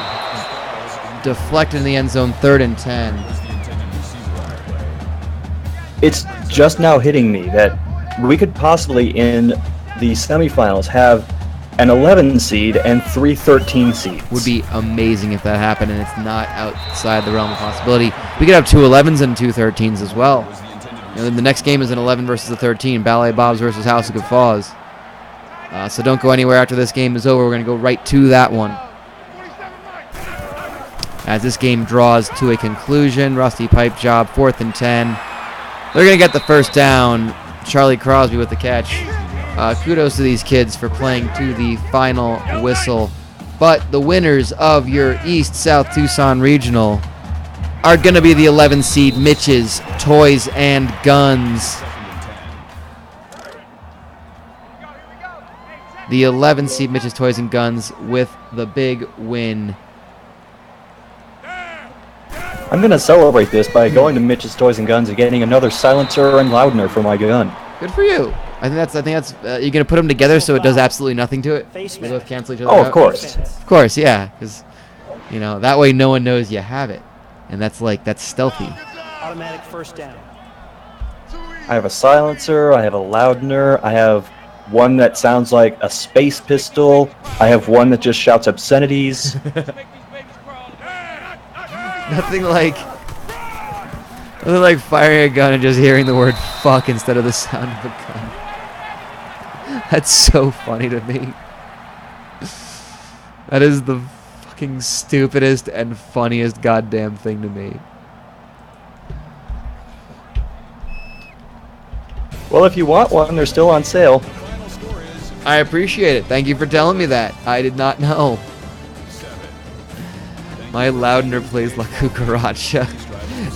Deflected in the end zone, 3rd and 10. It's just now hitting me that we could possibly, in the semifinals, have an 11 seed and 3 13 seeds. Would be amazing if that happened, and it's not outside the realm of possibility. We could have 2 11s and 2 13s as well. Then the next game is an 11 versus a 13. Ballet Bobs versus House of Guffaws. So don't go anywhere after this game is over. We're going to go right to that one. As this game draws to a conclusion, Rusty Pipe Job, 4th and 10. They're going to get the first down. Charlie Crosby with the catch. Kudos to these kids for playing to the final whistle. But the winners of your East-South Tucson Regional are going to be the 11 seed Mitch's Toys and Guns. The 11 seed Mitch's Toys and Guns with the big win. I'm going to celebrate this by going to Mitch's Toys and Guns and getting another silencer and loudener for my gun. Good for you. I think that's. You're going to put them together so it does absolutely nothing to it. They both cancel each other out. Of course. Of course, yeah. Because, that way no one knows you have it. And that's stealthy. Automatic first down. I have a silencer, I have a loudener, I have one that sounds like a space pistol, I have one that just shouts obscenities. Nothing like firing a gun and just hearing the word fuck instead of the sound of a gun. That's so funny to me. That is the fucking stupidest and funniest goddamn thing to me. Well, if you want one, they're still on sale. I appreciate it. Thank you for telling me that. I did not know. My loudener plays La Cucaracha.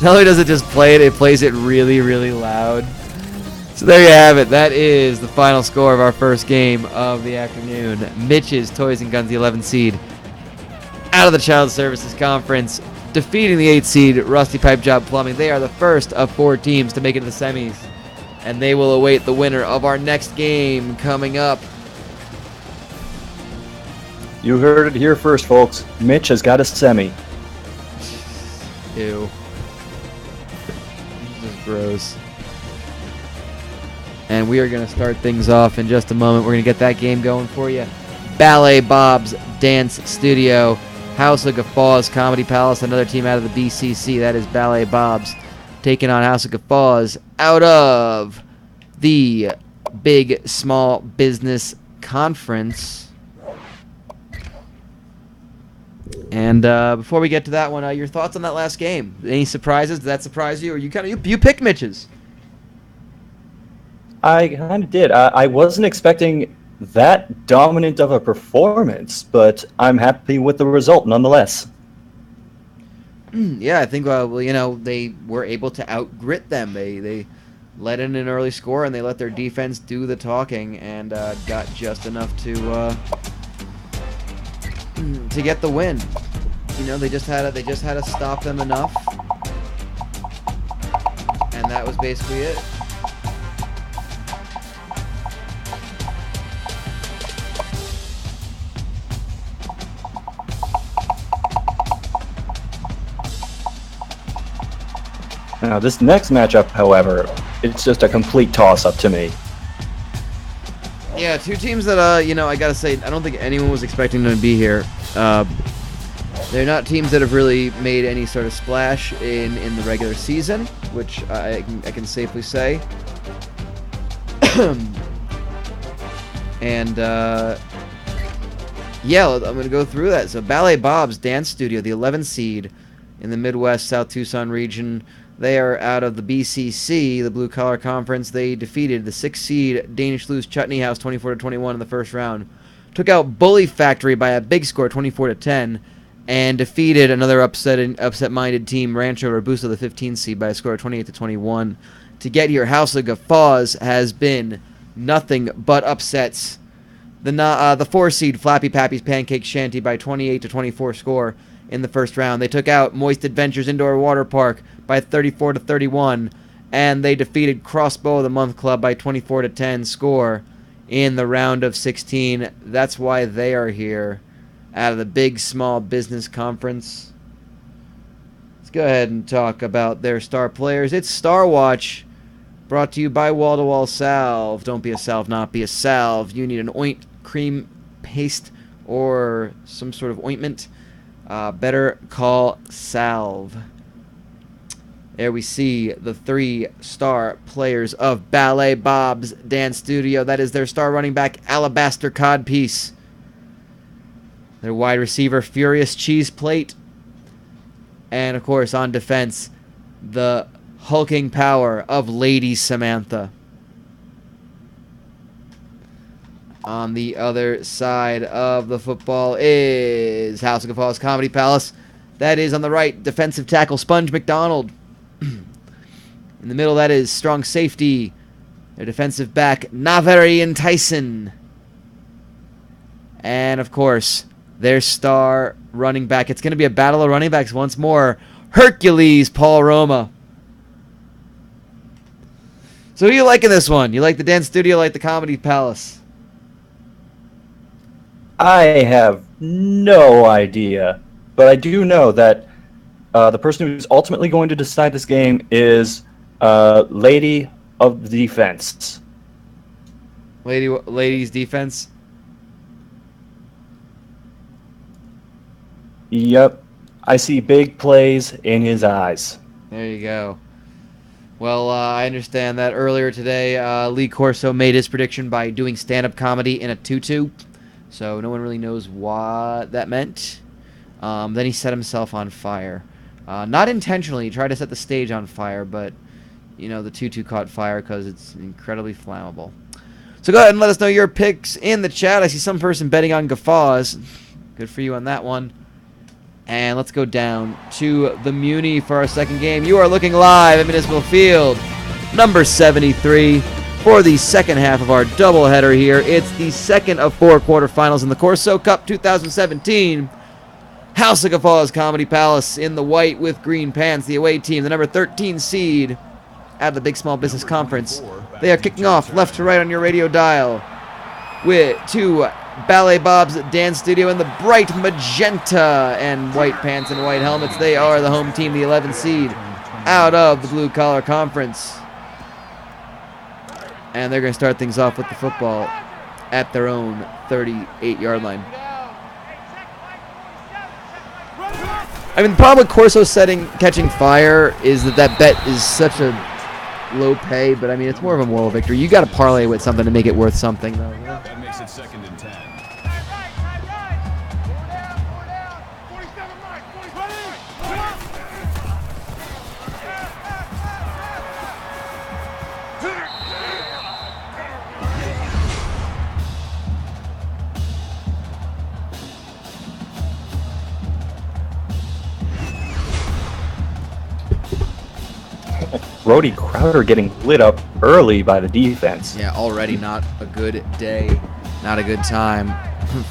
Not only does it just play it, it plays it really, really loud. So there you have it. That is the final score of our first game of the afternoon. Mitch's Toys and Guns, the 11 seed, out of the Child Services Conference, defeating the 8 seed Rusty Pipe Job Plumbing. They are the first of 4 teams to make it to the semis, and they will await the winner of our next game coming up. You heard it here first, folks. Mitch has got a semi. Ew. This is gross. And we are going to start things off in just a moment. We're going to get that game going for you. Ballet Bob's Dance Studio, House of Guffaws Comedy Palace, another team out of the BCC. That is Ballet Bob's taking on House of Guffaws out of the Big Small Business Conference. And before we get to that one, your thoughts on that last game? Any surprises? Did that surprise you, or you picked Mitch's? I kind of did. I wasn't expecting that dominant of a performance, but I'm happy with the result nonetheless. Yeah, I think they were able to out-grit them. They let in an early score, and they let their defense do the talking, and got just enough to get the win. They just had to stop them enough, and that was basically it. Now, this next matchup, however, it's just a complete toss-up to me. Yeah, 2 teams that, I gotta say, I don't think anyone was expecting them to be here. They're not teams that have really made any sort of splash in the regular season, which I can safely say. And, yeah, I'm going to go through that. So, Ballet Bob's Dance Studio, the 11 seed in the Midwest South Tucson region. They are out of the BCC, the Blue Collar Conference. They defeated the 6 seed Danish Lou's Chutney House 24-21 in the first round. Took out Bully Factory by a big score, 24-10, and defeated another upset-minded team, Rancho Robusto, the 15 seed, by a score of 28-21. To get here, House of Guffaws has been nothing but upsets. The 4 seed Flappy Pappy's Pancake Shanty by 28-24 score in the first round. They took out Moist Adventures Indoor Water Park by 34-31, and they defeated Crossbow of the Month Club by 24-10 score in the round of 16. That's why they are here out of the Big Small Business Conference. Let's go ahead and talk about their star players. It's Star Watch, brought to you by Wall to Wall Salve. Don't be a salve, not be a salve. You need an cream paste or some sort of ointment. Better call Salve. There we see the 3-star players of Ballet Bob's Dance Studio. That is their star running back, Alabaster Codpiece. Their wide receiver, Furious Cheese Plate. And, of course, on defense, the hulking power of Lady Samantha. On the other side of the football is House of Guffaws Comedy Palace. That is on the right, defensive tackle Sponge McDonald. In the middle, that is strong safety. Their defensive back, Navarian Tyson. And, of course, their star running back. It's going to be a battle of running backs once more. Hercules Paul Roma. So who you like in this one? You like the Dance Studio, like the Comedy Palace? I have no idea, but I do know that the person who's ultimately going to decide this game is Lady of the Defense. Ladies defense? Yep. I see big plays in his eyes. There you go. Well, I understand that earlier today, Lee Corso made his prediction by doing stand-up comedy in a tutu. So no one really knows what that meant. Then he set himself on fire. Not intentionally. He tried to set the stage on fire, but, you know, the tutu caught fire because it's incredibly flammable. So go ahead and let us know your picks in the chat. I see some person betting on Guffaws. Good for you on that one. And let's go down to the Muni for our second game. You are looking live at Municipal Field, number 73, for the second half of our doubleheader here. It's the second of 4 quarterfinals in the Corso Cup 2017. House of Guffaws Comedy Palace in the white with green pants, the away team, the number 13 seed out of the Big Small Business Conference. They are kicking off left to right on your radio dial with to Ballet Bob's Dance Studio in the bright magenta and white pants and white helmets. They are the home team, the 11 seed out of the Blue Collar Conference. And they're going to start things off with the football at their own 38-yard line. I mean, the problem with Corso catching fire is that bet is such a low pay, but I mean, it's more of a moral victory. You got to parlay with something to make it worth something, though. That makes it 2nd and 10. Brody Crowder getting lit up early by the defense. Yeah, already not a good day, not a good time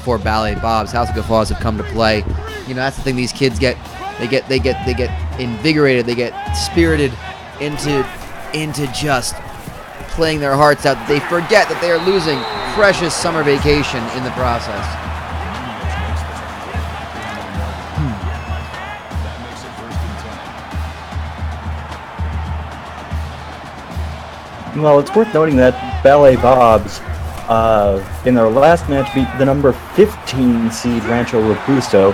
for Ballet Bob's. House of Guffaws have come to play. You know, that's the thing. These kids get invigorated. They get spirited into just playing their hearts out. They forget that they are losing precious summer vacation in the process. Well, it's worth noting that Ballet Bob's, in their last match, beat the number 15 seed Rancho Robusto,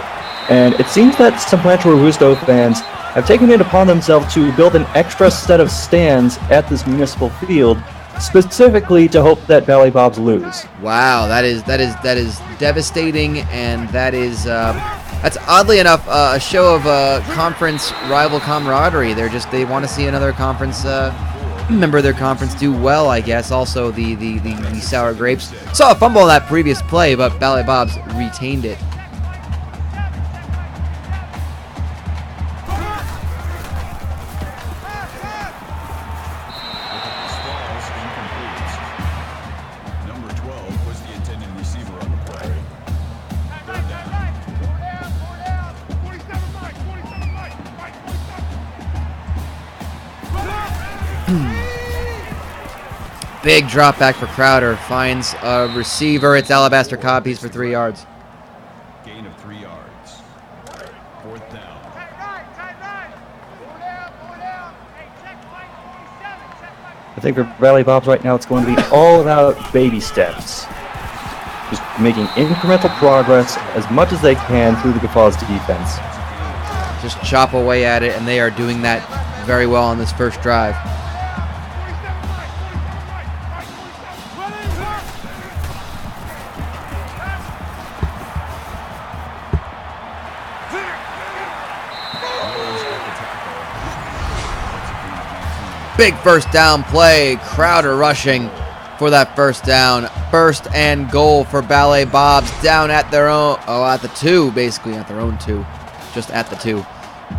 and it seems that some Rancho Robusto fans have taken it upon themselves to build an extra set of stands at this municipal field, specifically to hope that Ballet Bob's lose. Wow, that is devastating, and that's oddly enough a show of conference rival camaraderie. They want to see another conference member of their conference do well, I guess. Also, the Sour Grapes saw a fumble on that previous play, but Ballet Bob's retained it. Number 12 was the intended receiver on the play. 3rd down. Big drop back for Crowder. Finds a receiver. It's Alabaster Codpiece for 3 yards. Gain of 3 yards. 4th down. I think for Ballet Bob's right now, it's going to be all about baby steps. Just making incremental progress as much as they can through the Guffaws defense. Just chop away at it, and they are doing that very well on this first drive. Big first down play. Crowder rushing for that first down. First and goal for Ballet Bobs down at their own, at the 2, basically at their own 2. Just at the 2.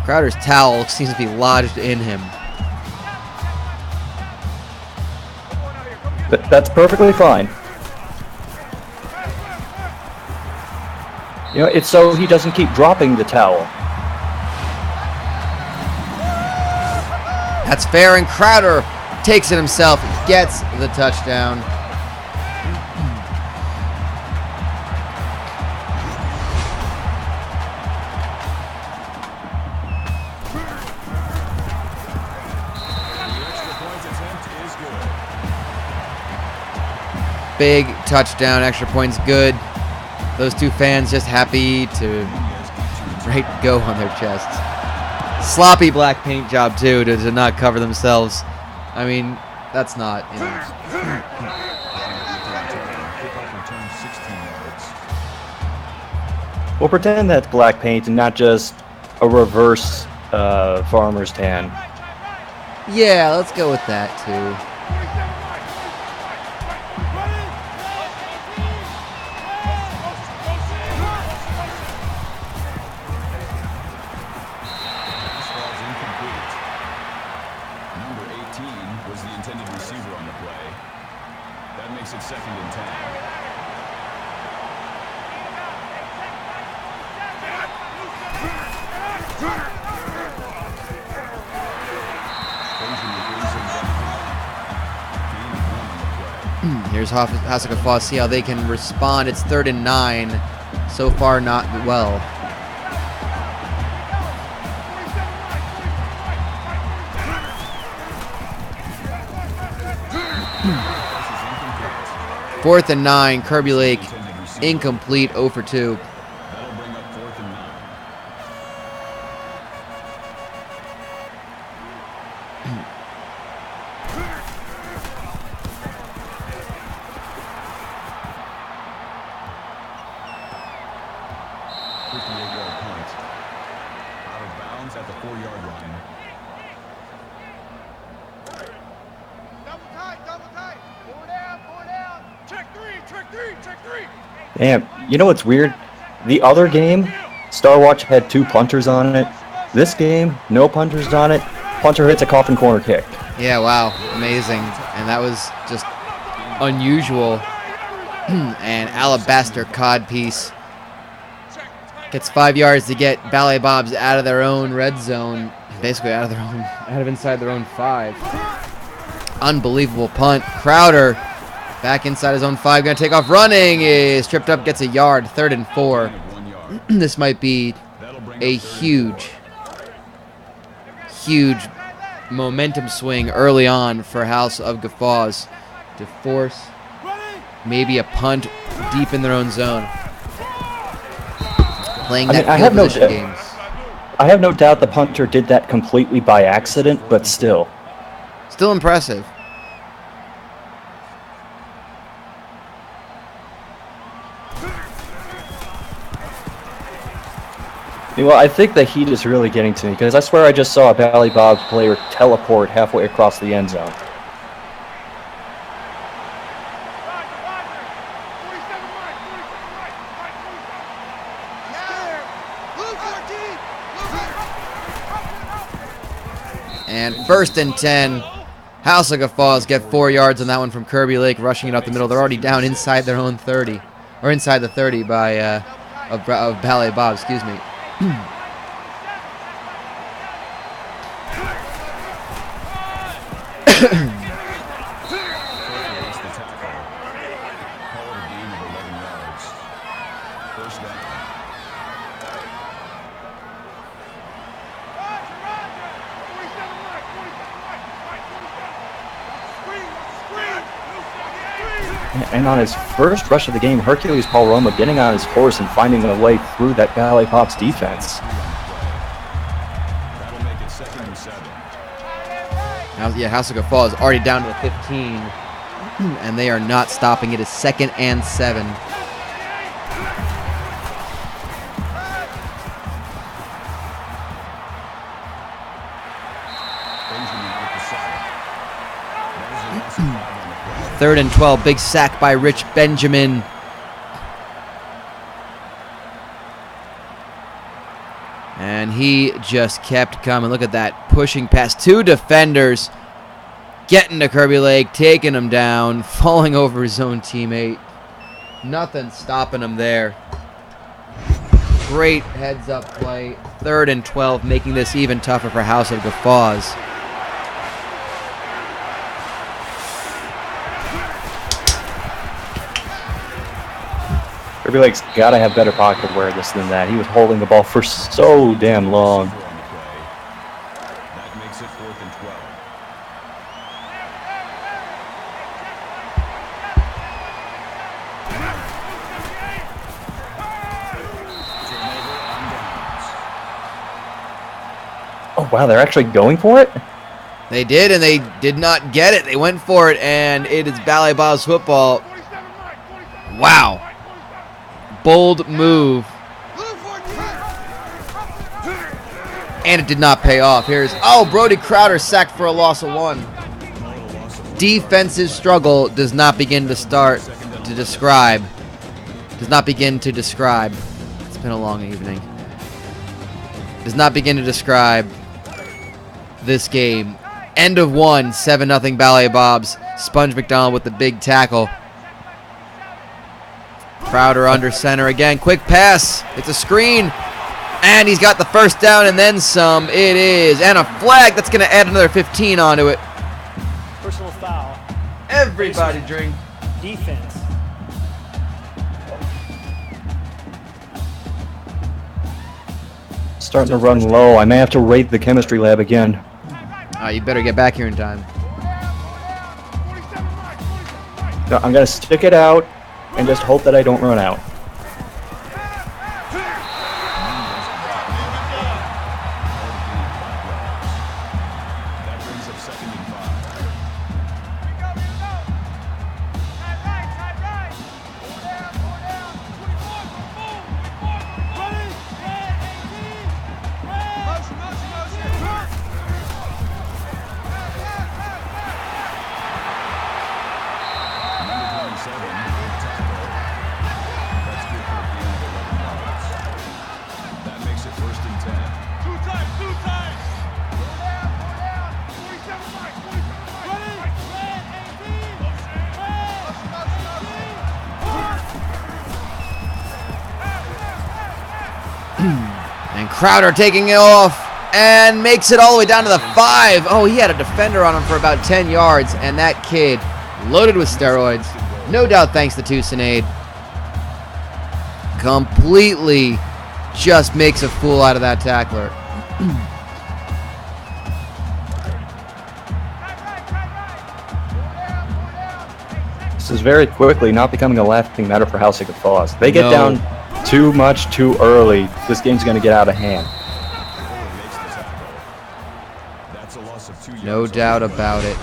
Crowder's towel seems to be lodged in him. That's perfectly fine. You know, it's so he doesn't keep dropping the towel. That's fair, and Crowder takes it himself, gets the touchdown. Big touchdown, extra points good. Those 2 fans just happy to go on their chests. Sloppy black paint job too to not cover themselves. I mean, that's not, you know. We'll pretend that's black paint and not just a reverse farmer's tan. Yeah, let's go with that too. Here's House of Guffaws, see how they can respond. It's 3rd and 9. So far, not well. Fourth and 9, Kirby Lake, incomplete, 0 for 2. That'll bring up 4th and 9. At the 4-yard line. Double tight. 4 down. Check three. Damn, you know what's weird? The other game, Star Watch had 2 punters on it. This game, no punters on it. Punter hits a coffin corner kick. Yeah, wow, amazing. And that was just unusual. And alabaster codpiece gets 5 yards to get Ballet Bobs out of their own red zone, basically out of inside their own 5. Unbelievable punt. Crowder back inside his own 5, gonna take off running. Is tripped up, gets a yard. 3rd and 4. This might be a huge momentum swing early on for House of Guffaws to force maybe a punt deep in their own zone. Playing that field position games. I have no doubt the punter did that completely by accident, but still. Still impressive. Well, I think the heat is really getting to me, because I swear I just saw a Ballet Bobs player teleport halfway across the end zone. And 1st and 10. House of Guffaws get 4 yards on that one from Kirby Lake, rushing it up the middle. They're already down inside their own 30, or inside the 30 by of Ballet Bob, excuse me. And on his first rush of the game, Hercules Paul Roma getting on his horse and finding a way through that Ballet Bobs defense. That'll make it 2nd and 7. House of Guffaws already down to the 15, and they are not stopping. It is 2nd and 7. Third and 12, big sack by Rich Benjamin. And he just kept coming. Look at that, pushing past 2 defenders, getting to Kirby Lake, taking him down, falling over his own teammate. Nothing stopping him there. Great heads-up play. 3rd and 12, making this even tougher for House of Guffaws. Kirby Lake's got to have better pocket awareness than that. He was holding the ball for so damn long. That makes it 4th and 12. Oh, wow, they're actually going for it? They did, and they did not get it. They went for it, and it is Ballet Bob's football. Wow. Bold move. And it did not pay off. Here's, Brody Crowder sacked for a loss of 1. Defensive struggle does not begin to describe. Does not begin to describe. It's been a long evening. Does not begin to describe this game. End of 1, 7-0 Ballet Bobs. Sponge McDonald with the big tackle. Crowder under center again. Quick pass. It's a screen. And he's got the first down and then some. It is. And a flag. That's going to add another 15 onto it. Personal foul. Everybody drink. Defense. Starting to run low. I may have to raid the chemistry lab again. You better get back here in time. No, I'm going to stick it out and just hope that I don't run out. That brings up 2nd and 5. And Crowder taking it off and makes it all the way down to the 5. Oh, he had a defender on him for about 10 yards, and that kid loaded with steroids. No doubt thanks to Tucson Aid. Completely just makes a fool out of that tackler. This is very quickly not becoming a laughing matter for House of Guffaws. They get down too much too early. This game's going to get out of hand. No doubt about it.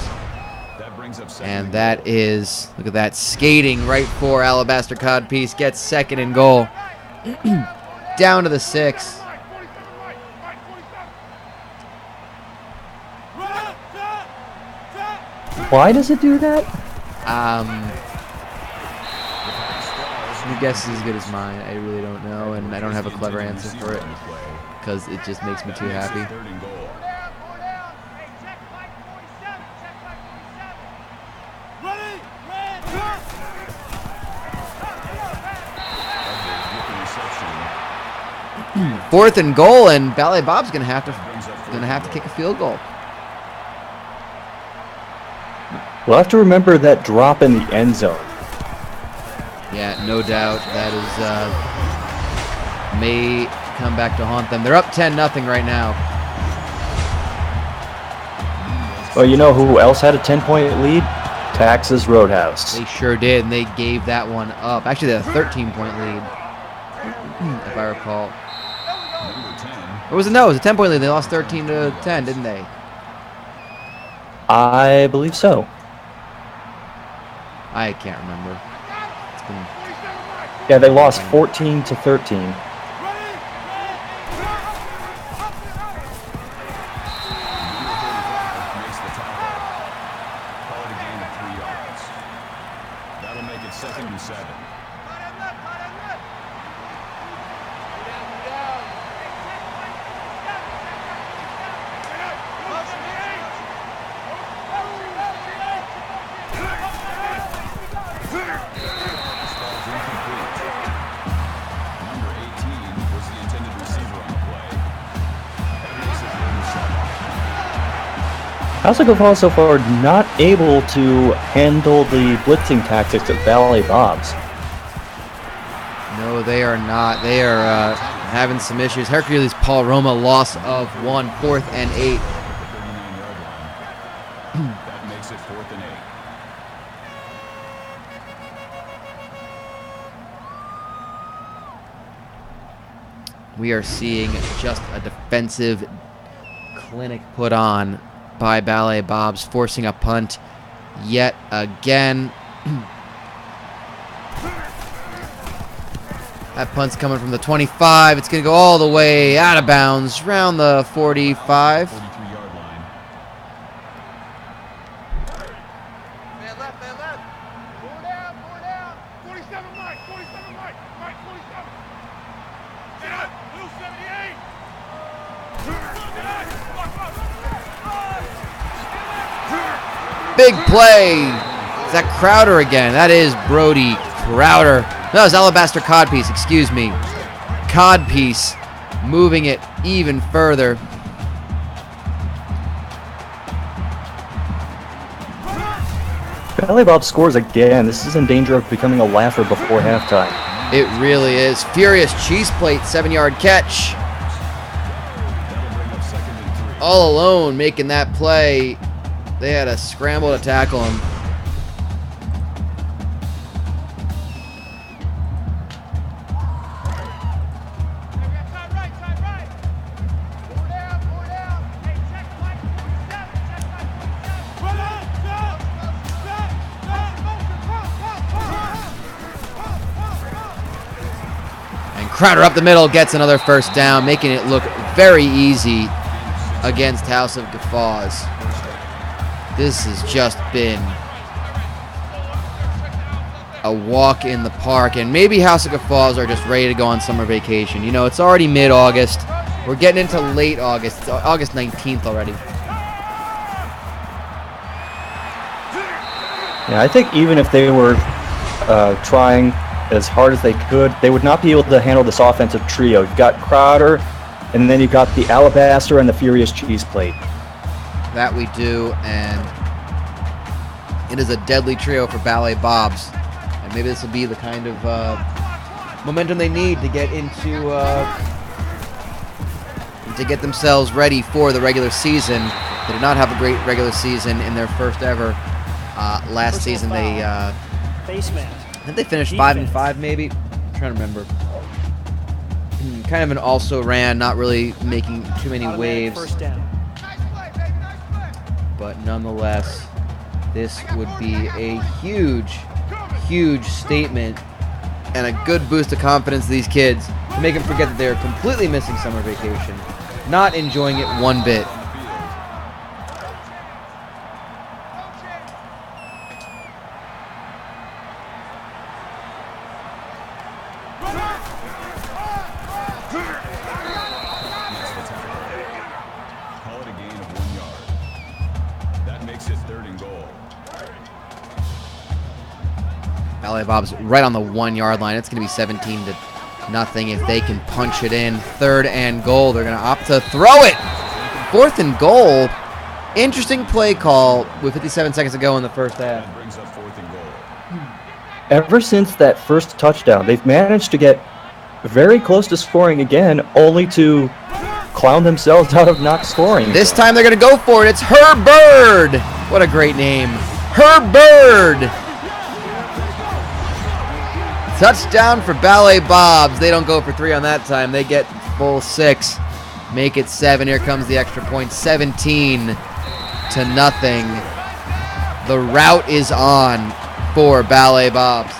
And that is, look at that, skating right for Alabaster Codpiece. Gets 2nd and goal. Down to the 6. Why does it do that? Your guess is as good as mine. I really don't know, and I don't have a clever answer for it because it just makes me too happy. Fourth and goal, and Ballet Bob's gonna have to kick a field goal. We'll have to remember that drop in the end zone. Yeah, no doubt that is may come back to haunt them. They're up 10-0 right now. Well, you know who else had a 10-point lead? Texas Roadhouse. They sure did, and they gave that one up. Actually, they had a 13-point lead, if I recall. It was a 10-point lead. They lost 13-10, didn't they? I believe so. I can't remember. It's been Yeah, they lost 14-13. Makes the tackle. Call it a gain of 3 yards. That'll make it 2nd and 7. This ball's incomplete. Number 18 was the intended receiver on the play. That makes it 3rd and 7. House of Guffaws so far not able to handle the blitzing tactics of Ballet Bobs. No, they are not. They are having some issues. Hercules Paul Roma loss of 1, 4th and 8. At the 39-yard line. That makes it 4th and 8. We are seeing just a defensive clinic put on by Ballet Bobs, forcing a punt yet again. That punt's coming from the 25. It's going to go all the way out of bounds, around the 45. 43-yard line. Man left, man left. 4 down, 4 down. 47 Mike, 47 Mike, Mike 47. Get up, Blue 78. Big play. Is that Crowder again? That is Brody Crowder. No, it's Alabaster Codpiece, excuse me. Codpiece moving it even further. Ballet Bob scores again. This is in danger of becoming a laugher before halftime. It really is. Furious cheese plate, 7-yard catch. That'll bring up 2nd and 3. All alone making that play. They had a scramble to tackle him. Side right, side right. 4 down, 4 down. Hey, check Mike 47, check Mike 47. Run out, stop, And Crowder up the middle gets another first down, making it look very easy against House of Guffaws. This has just been a walk in the park, and maybe House of Guffaws are just ready to go on summer vacation. You know, it's already mid-August. We're getting into late August. It's August 19th already. Yeah, I think even if they were trying as hard as they could, they would not be able to handle this offensive trio. You've got Crowder, and then you've got the Alabaster and the Furious Cheese Plate. That we do, and it is a deadly trio for Ballet Bobs. And maybe this will be the kind of momentum they need to get into to get themselves ready for the regular season. They did not have a great regular season in their first ever. Last season they Face mask. I think they finished 5-5 maybe. I'm trying to remember. Kind of an also ran, not really making too many Automatic waves. First down. Nice play, baby, nice play. But nonetheless, this would be a huge, huge statement and a good boost of confidence to these kids to make them forget that they're completely missing summer vacation, not enjoying it one bit. Makes the tackle. Call it a gain of 1 yard. That makes it 3rd and goal. Ballet Bob's right on the 1-yard line. It's going to be 17-0 if they can punch it in. 3rd and goal. They're going to opt to throw it. 4th and goal. Interesting play call with 57 seconds to go in the first half. That brings up 4th and goal. Ever since that first touchdown, they've managed to get very close to scoring again, only to clown themselves out of not scoring. This time they're going to go for it. It's Her Bird. What a great name. Her Bird. Touchdown for Ballet Bobs. They don't go for 3 on that time. They get full 6. Make it 7. Here comes the extra point. 17-0. to nothing. The route is on for Ballet Bobs.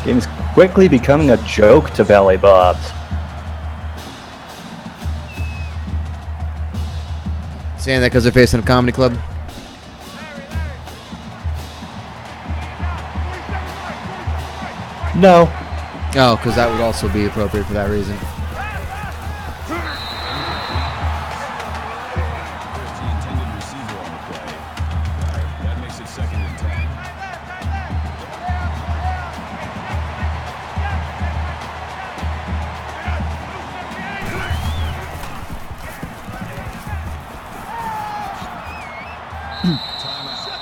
Game is quickly becoming a joke to Ballet Bobs. Saying that because they're facing a comedy club? No. Oh, because that would also be appropriate for that reason. There's the intended receiver on the play. That makes it 2nd and 10.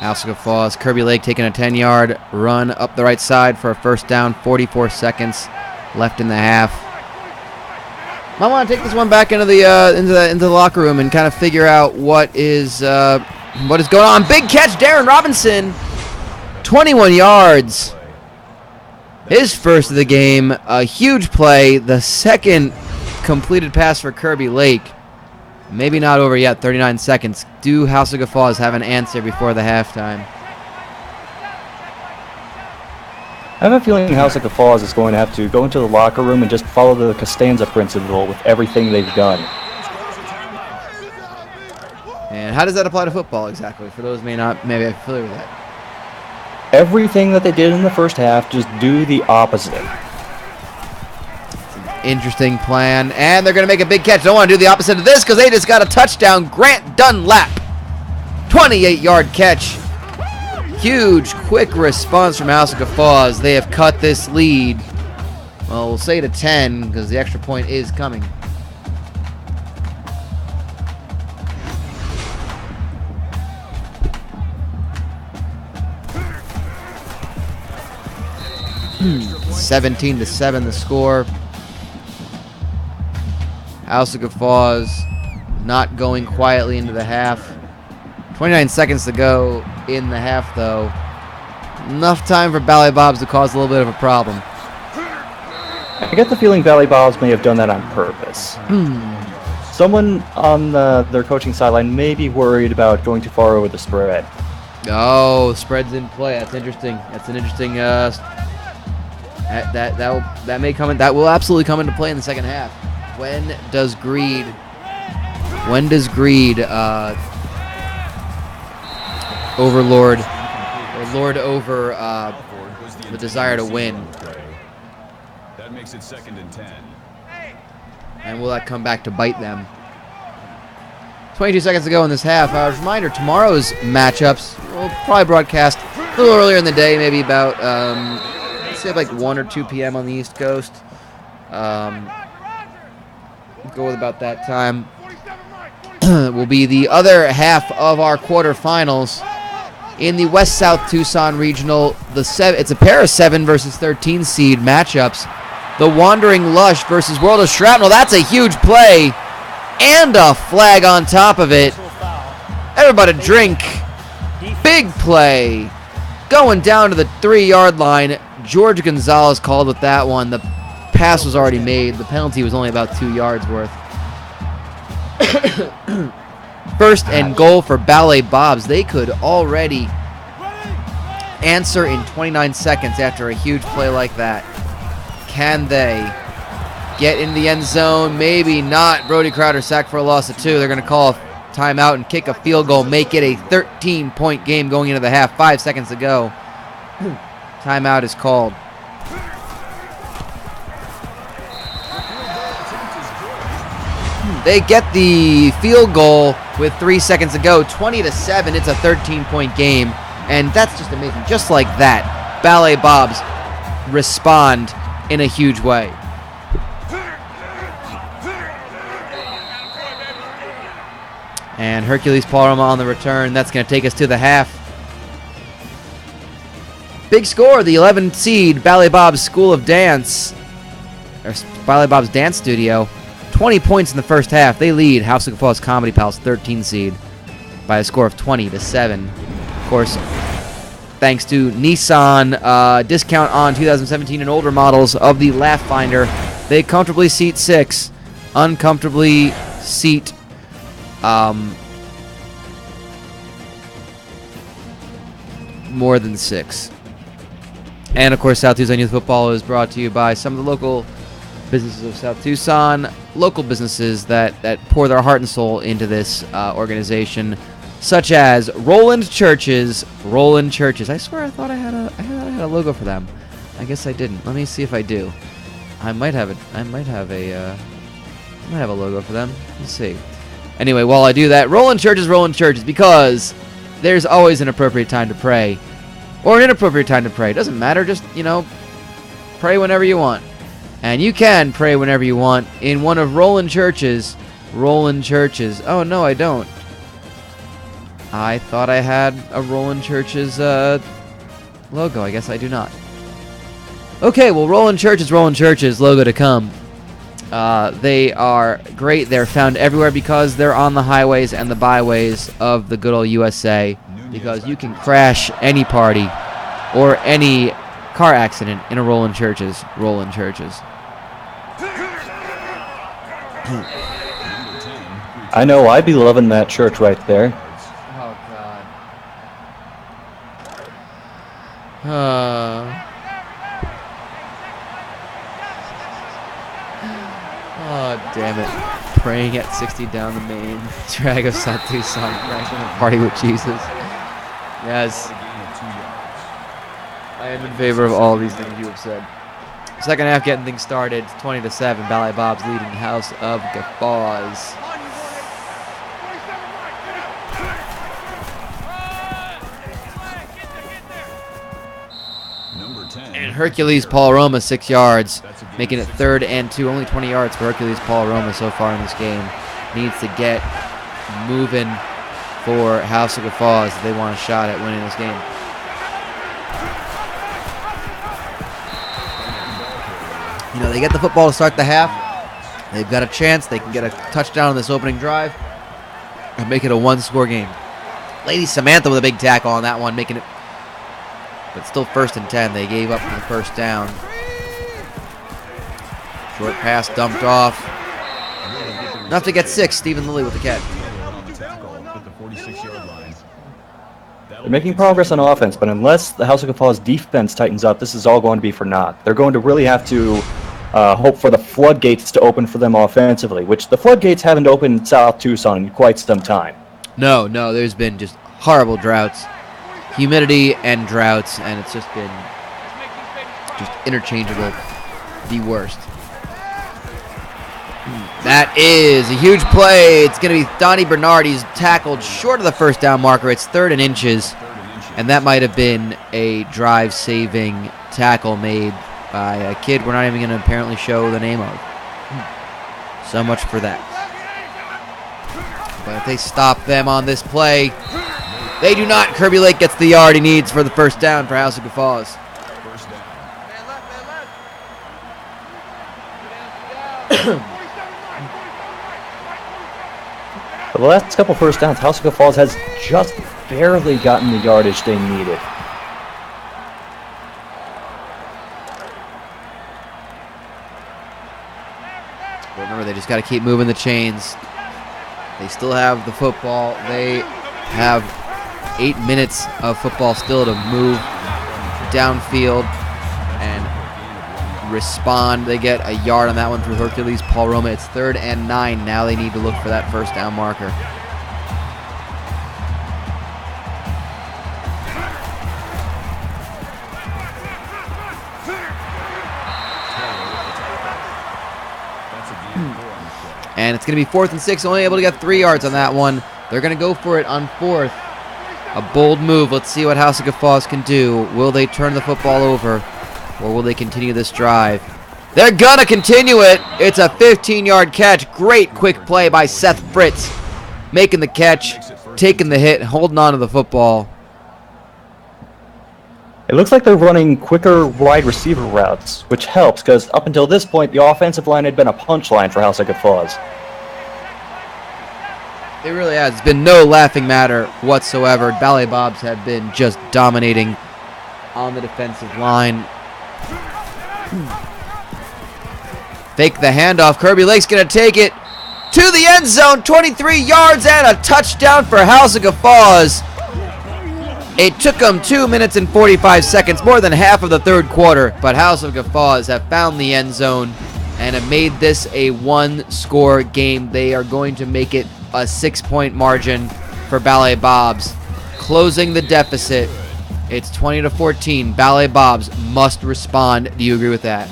House of Guffaws, Kirby Lake taking a 10-yard run up the right side for a first down. 44 seconds left in the half. Might want to take this one back into the locker room and kind of figure out what is going on. Big catch, Darren Robinson, 21 yards. His first of the game, a huge play. The second completed pass for Kirby Lake. Maybe not over yet, 39 seconds. Do House of Guffaws have an answer before the halftime? I have a feeling House of Guffaws is going to have to go into the locker room and just follow the Costanza principle with everything they've done. And how does that apply to football exactly? For those who may not maybe be familiar with that. Everything that they did in the first half, just do the opposite. Interesting plan, and they're going to make a big catch. Don't want to do the opposite of this because they just got a touchdown. Grant Dunlap, 28-yard catch. Huge, quick response from House of Guffaws. They have cut this lead. Well, we'll say to 10 because the extra point is coming. Hmm. 17-7 the score. House of Guffaws not going quietly into the half. 29 seconds to go in the half, though. Enough time for Ballet Bobs to cause a little bit of a problem. I get the feeling Ballet Bobs may have done that on purpose. Someone on their coaching sideline may be worried about going too far over the spread. Oh, spread's in play. That's interesting. That's an interesting. That may come in. That will absolutely come into play in the second half. When does greed overlord or lord over the desire to win? That makes it 2nd and 10. And will that come back to bite them? 22 seconds to go in this half. As a reminder, tomorrow's matchups will probably broadcast a little earlier in the day, maybe about let's say like 1 or 2 p.m. on the East Coast. Go with about that time. Will be the other half of our quarterfinals in the West-South Tucson Regional. It's a pair of 7 versus 13 seed matchups. The Wandering Lush versus World of Shrapnel. That's a huge play and a flag on top of it. Everybody drink. Big play. Going down to the 3-yard line. George Gonzalez called with that one. The pass was already made. The penalty was only about 2 yards worth. First and goal for Ballet Bobs. They could already answer in 29 seconds after a huge play like that. Can they get in the end zone? Maybe not. Brody Crowder sacked for a loss of 2. They're going to call a timeout and kick a field goal, make it a 13-point game going into the half. 5 seconds to go. Timeout is called. They get the field goal with 3 seconds to go. 20-7. It's a 13-point game. And that's just amazing. Just like that, Ballet Bobs respond in a huge way. And Hercules Palma on the return. That's going to take us to the half. Big score, the 11th seed Ballet Bobs School of Dance, or Ballet Bobs Dance Studio. 20 points in the first half. They lead House of Guffaws Comedy Pals 13 seed by a score of 20-7. Of course, thanks to Nissan. Discount on 2017 and older models of the Laugh Finder. They comfortably seat 6. Uncomfortably seat more than 6. And of course, South Tucson Youth Football is brought to you by some of the local businesses of South Tucson, local businesses that pour their heart and soul into this organization, such as Roland Churches. Roland Churches. I swear I thought I had a logo for them. I guess I didn't. Let me see if I do. I might have it. I might have a logo for them. Let's see. Anyway, while I do that, Roland Churches, because there's always an appropriate time to pray. Or an inappropriate time to pray. It doesn't matter. Just, pray whenever you want. And you can pray whenever you want in one of Roland Churches. Roland Churches. Oh, no, I don't. I thought I had a Roland Churches logo. I guess I do not. Okay, well, Roland Churches, logo to come. They are great. They're found everywhere because they're on the highways and the byways of the good old USA. Because you can crash any party or any car accident in a Roland Churches. Roland Churches. I know, I'd be loving that church right there. Oh, God. Oh, damn it. Praying at 60 down the main drag of South Tucson, crashing a party with Jesus. Yes. I am in favor of all of these things you have said. Second half getting things started. 20-7. Ballet Bob's leading House of Guffaws. And Hercules Paul Roma 6 yards, making it 3rd and 2. Only 20 yards for Hercules Paul Roma so far in this game. Needs to get moving for House of Guffaws if they want a shot at winning this game. They get the football to start the half. They've got a chance. They can get a touchdown on this opening drive and make it a one-score game. Lady Samantha with a big tackle on that one, making it, but still 1st and 10. They gave up the first down. Short pass dumped off. Enough to get 6. Stephen Lilly with the catch. They're making progress on offense, but unless the House of Guffaws defense tightens up, this is all going to be for naught. They're going to really have to hope for the floodgates to open for them offensively, which the floodgates haven't opened in South Tucson in quite some time. No, there's been just horrible droughts, humidity and droughts, and it's just been just interchangeable, the worst. That is a huge play. It's going to be Donnie Bernard. He's tackled short of the first down marker. It's 3rd and inches, and that might have been a drive-saving tackle made by a kid we're not even going to apparently show the name of. So much for that. But if they stop them on this play, they do not. Kirby Lake gets the yard he needs for the first down for House of Guffaws. For the last couple first downs, House of Guffaws has just barely gotten the yardage they needed. Remember, they just got to keep moving the chains. They still have the football. They have 8 minutes of football still to move downfield and respond. They get a yard on that one through Hercules Paul Roma. It's 3rd and 9. Now they need to look for that first down marker. And it's going to be 4th and 6, only able to get 3 yards on that one. They're going to go for it on 4th. A bold move. Let's see what House of Guffaws can do. Will they turn the football over, or will they continue this drive? They're going to continue it. It's a 15-yard catch. Great quick play by Seth Fritz. Making the catch, taking the hit, holding on to the football. It looks like they're running quicker wide receiver routes, which helps because up until this point, the offensive line had been a punchline for House of Guffaws. It really has. It's been no laughing matter whatsoever. Ballet Bobs have been just dominating on the defensive line. Fake the handoff. Kirby Lake's going to take it to the end zone. 23 yards and a touchdown for House of Guffaws. It took them 2 minutes and 45 seconds, more than half of the third quarter, but House of Guffaws have found the end zone and have made this a one-score game. They are going to make it a 6-point margin for Ballet Bobs, closing the deficit. It's 20-14. Ballet Bobs must respond. Do you agree with that?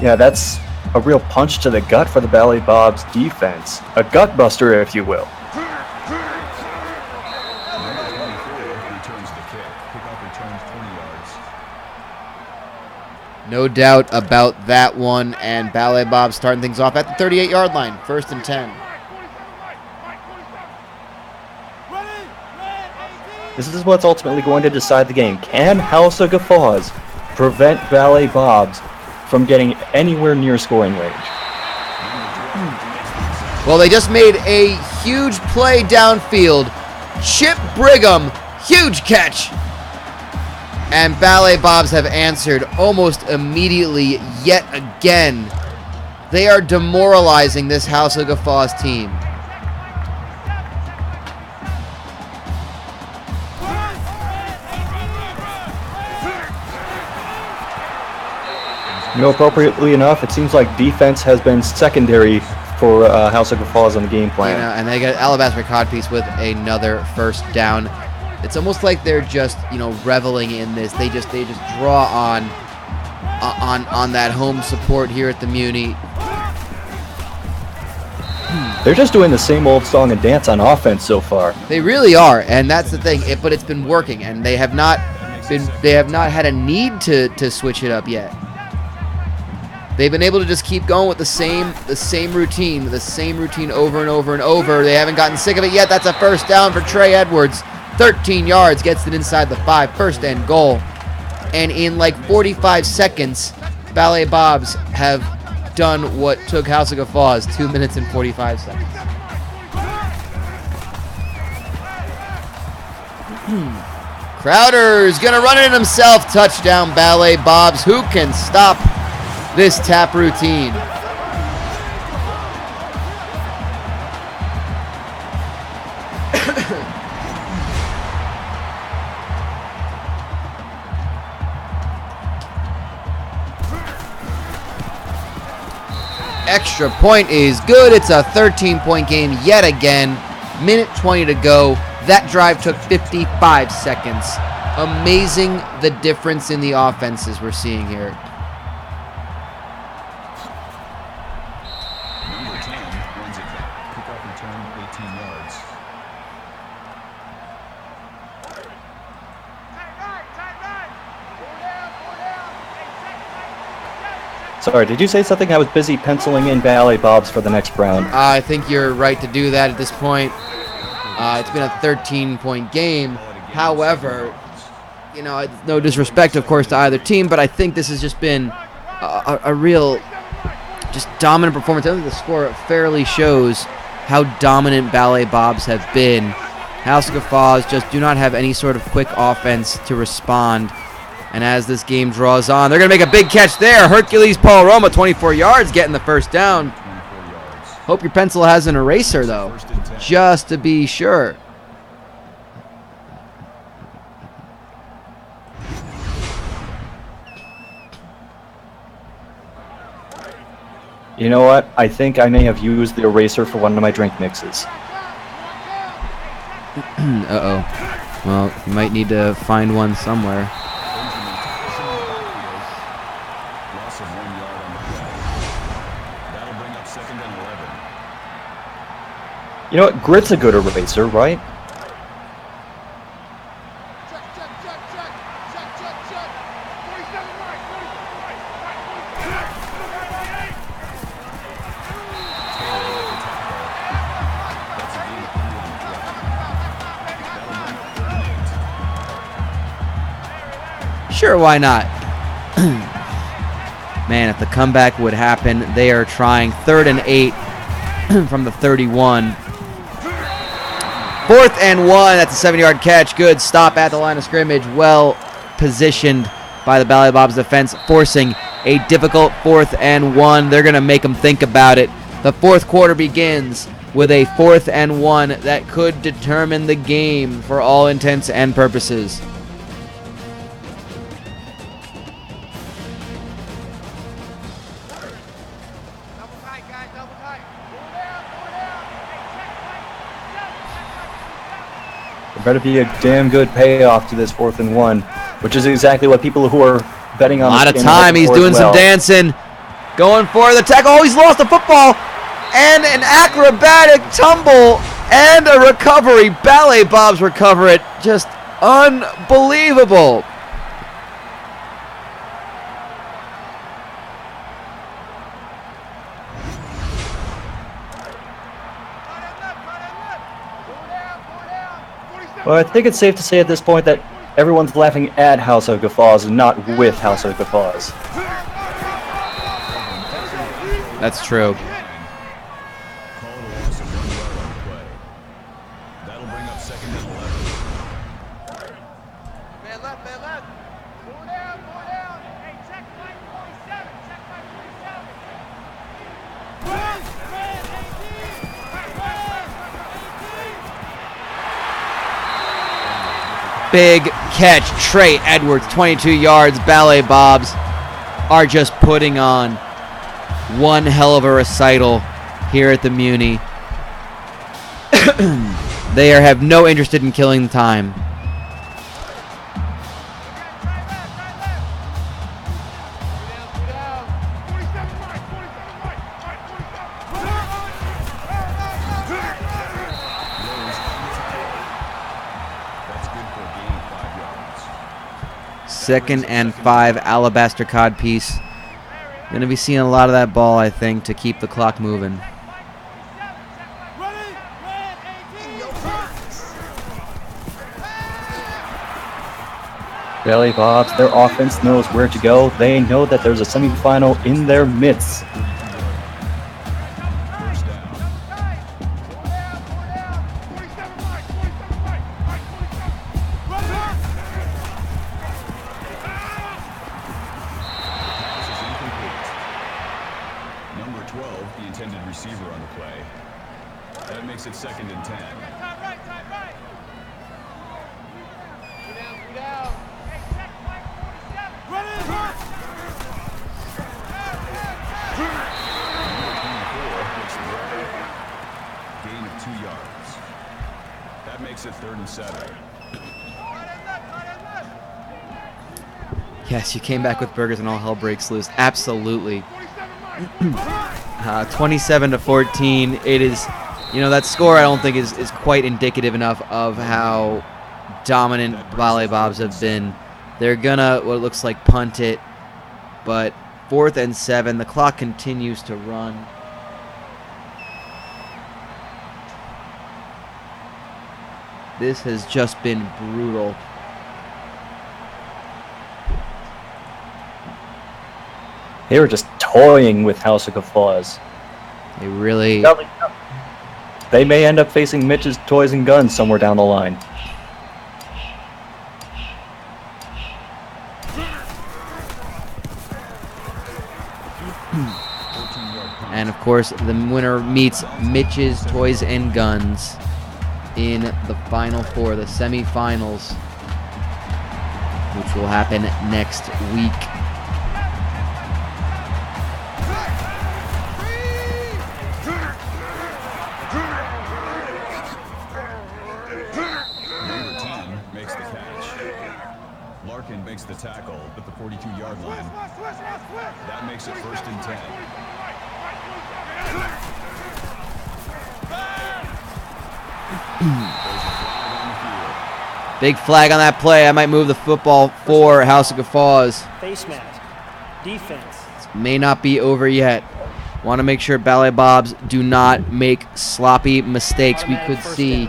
Yeah, that's a real punch to the gut for the Ballet Bobs defense. A gut buster, if you will. No doubt about that one, and Ballet Bobs starting things off at the 38-yard line, 1st and 10. This is what's ultimately going to decide the game. Can House of Guffaws prevent Ballet Bobs from getting anywhere near scoring range? Well, they just made a huge play downfield. Chip Brigham, huge catch. And Ballet Bobs have answered almost immediately yet again. They are demoralizing this House of Guffaws team. You know, appropriately enough, it seems like defense has been secondary for House of Guffaws on the game plan. And they got Alabaster Codpiece with another first down. It's almost like they're just, reveling in this. They just draw on that home support here at the Muni. They're just doing the same old song and dance on offense so far. They really are, and that's the thing. But it's been working, and they have not had a need to switch it up yet. They've been able to just keep going with the same routine over and over and over. They haven't gotten sick of it yet. That's a first down for Trey Edwards. 13 yards, gets it inside the 5, 1st and goal. And in like 45 seconds, Ballet Bobs have done what took House of Guffaws 2 minutes and 45 seconds. Crowder's gonna run it himself. Touchdown, Ballet Bobs. Who can stop this tap routine? Extra point is good. It's a 13-point game yet again. Minute 20 to go. That drive took 55 seconds. Amazing the difference in the offenses we're seeing here. Number 10 runs it back. Kickoff return, 18 yards. Sorry, did you say something? I was busy penciling in Ballet Bobs for the next round. I think you're right to do that at this point. It's been a 13-point game. However, no disrespect, of course, to either team, but I think this has just been a real, just dominant performance. I think the score fairly shows how dominant Ballet Bobs have been. House of Guffaws just do not have any sort of quick offense to respond. And as this game draws on, they're going to make a big catch there. Hercules Paul Roma, 24 yards, getting the first down. Hope your pencil has an eraser, though, just to be sure. You know what? I think I may have used the eraser for one of my drink mixes. Uh-oh. Well, you might need to find one somewhere. Loss of 1 yard on the play. That'll bring up 2nd and 11. You know what? Grit's a good eraser, right? Sure, why not? Man, if the comeback would happen, they are trying 3rd and 8 from the 31. 4th and 1. That's a 7-yard catch. Good stop at the line of scrimmage. Well positioned by the Ballet Bobs defense, forcing a difficult 4th and 1. They're going to make them think about it. The fourth quarter begins with a 4th and 1 that could determine the game for all intents and purposes. There better be a damn good payoff to this 4th and 1, which is exactly what people who are betting on. A lot of time. He's doing some dancing, going for the tackle. Oh, he's lost the football, and an acrobatic tumble and a recovery. Ballet Bobs recover it. Just unbelievable. Well, I think it's safe to say at this point that everyone's laughing at House of Guffaws and not with House of Guffaws. That's true. Call it a loss of 1 yard on the play. That'll bring up 2nd and 11. Man left, man left. 4 down, 4 down. Hey, check Mike 47, check Mike 47. Run, red 18. Big catch. Trey Edwards, 22 yards. Ballet Bobs are just putting on one hell of a recital here at the Muni. They have no interest in killing the time. That's good for a gain of 5 yards. 2nd and 5, alabaster codpiece. Going to be seeing a lot of that ball, I think, to keep the clock moving. Ballet Bobs, their offense knows where to go. They know that there's a semifinal in their midst. First down. Pass is incomplete. Number 12, the intended receiver on the play. That makes it 2nd and 10. Time right, time right. 2 down. Hey, check Mike 47. Run it. Number 24 makes the grab. Gain of 2 yards. That makes it 3rd and 7. Yes, you came back with burgers and all hell breaks loose. Absolutely. 27 to 14. It is, that score I don't think is quite indicative enough of how dominant Ballet Bobs have been. They're gonna, what it looks like, punt it, but 4th and 7. The clock continues to run. This has just been brutal. They were just toying with House of Guffaws. They really... They may end up facing Mitch's toys and guns somewhere down the line. And of course, the winner meets Mitch's Toys and Guns in the Final Four, the semifinals, which will happen next week. Number 10 makes the catch. Larkin makes the tackle at the 42-yard line. That makes it 1st and 10. Big flag on that play. I might move the football for House of Guffaws. Face mask. Defense. May not be over yet. Want to make sure Ballet Bobs do not make sloppy mistakes. We could see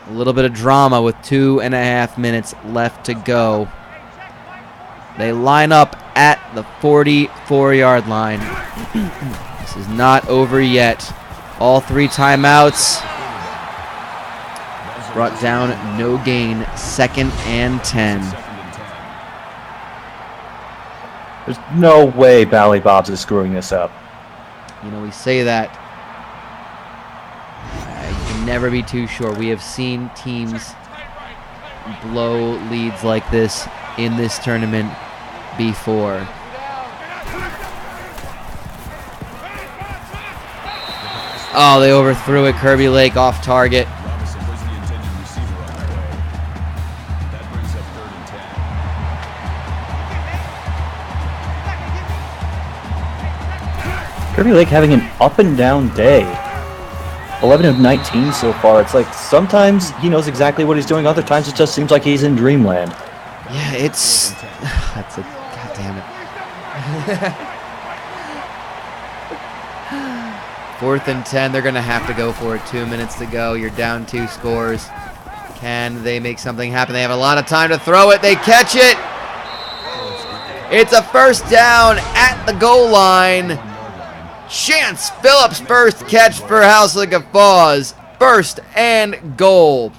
a little bit of drama with 2.5 minutes left to go. They line up at the 44-yard line. This is not over yet. All 3 timeouts Brought down, no gain, 2nd and 10. There's no way Ballet Bobs is screwing this up. You know, we say that. You can never be too sure. We have seen teams blow leads like this in this tournament before. Oh, they overthrew it. Kirby Lake off target. Robinson was the intended receiver on the play. That brings up 3rd and 10. Kirby Lake having an up and down day. 11 of 19 so far. It's like sometimes he knows exactly what he's doing. Other times it just seems like he's in dreamland. Yeah, it's... That's a... God damn it. 4th and 10. They're going to have to go for it. 2 minutes to go. You're down 2 scores. Can they make something happen? They have a lot of time to throw it. They catch it. It's a 1st down at the goal line. Chance Phillips' first catch for House of Guffaws. 1st and goal.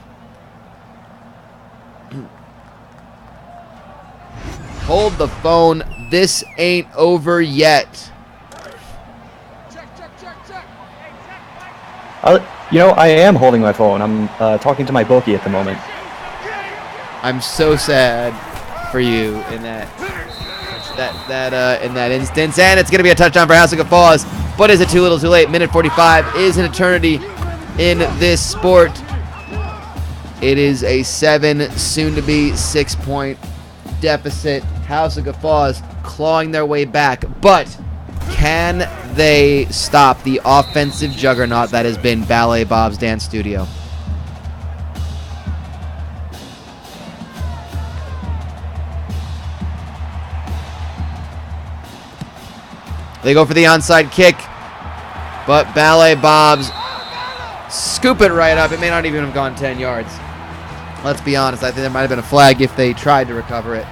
Hold the phone. This ain't over yet. You know, I am holding my phone. I'm talking to my bookie at the moment. I'm so sad for you in that instance, and it's gonna be a touchdown for House of Guffaws. But is it too little, too late? Minute 45 is an eternity in this sport. It is a 7, soon-to-be 6-point deficit. House of Guffaws clawing their way back, but can they stop the offensive juggernaut that has been Ballet Bob's Dance Studio? They go for the onside kick, but Ballet Bobs scoop it right up. It may not even have gone 10 yards. Let's be honest, I think there might have been a flag if they tried to recover it.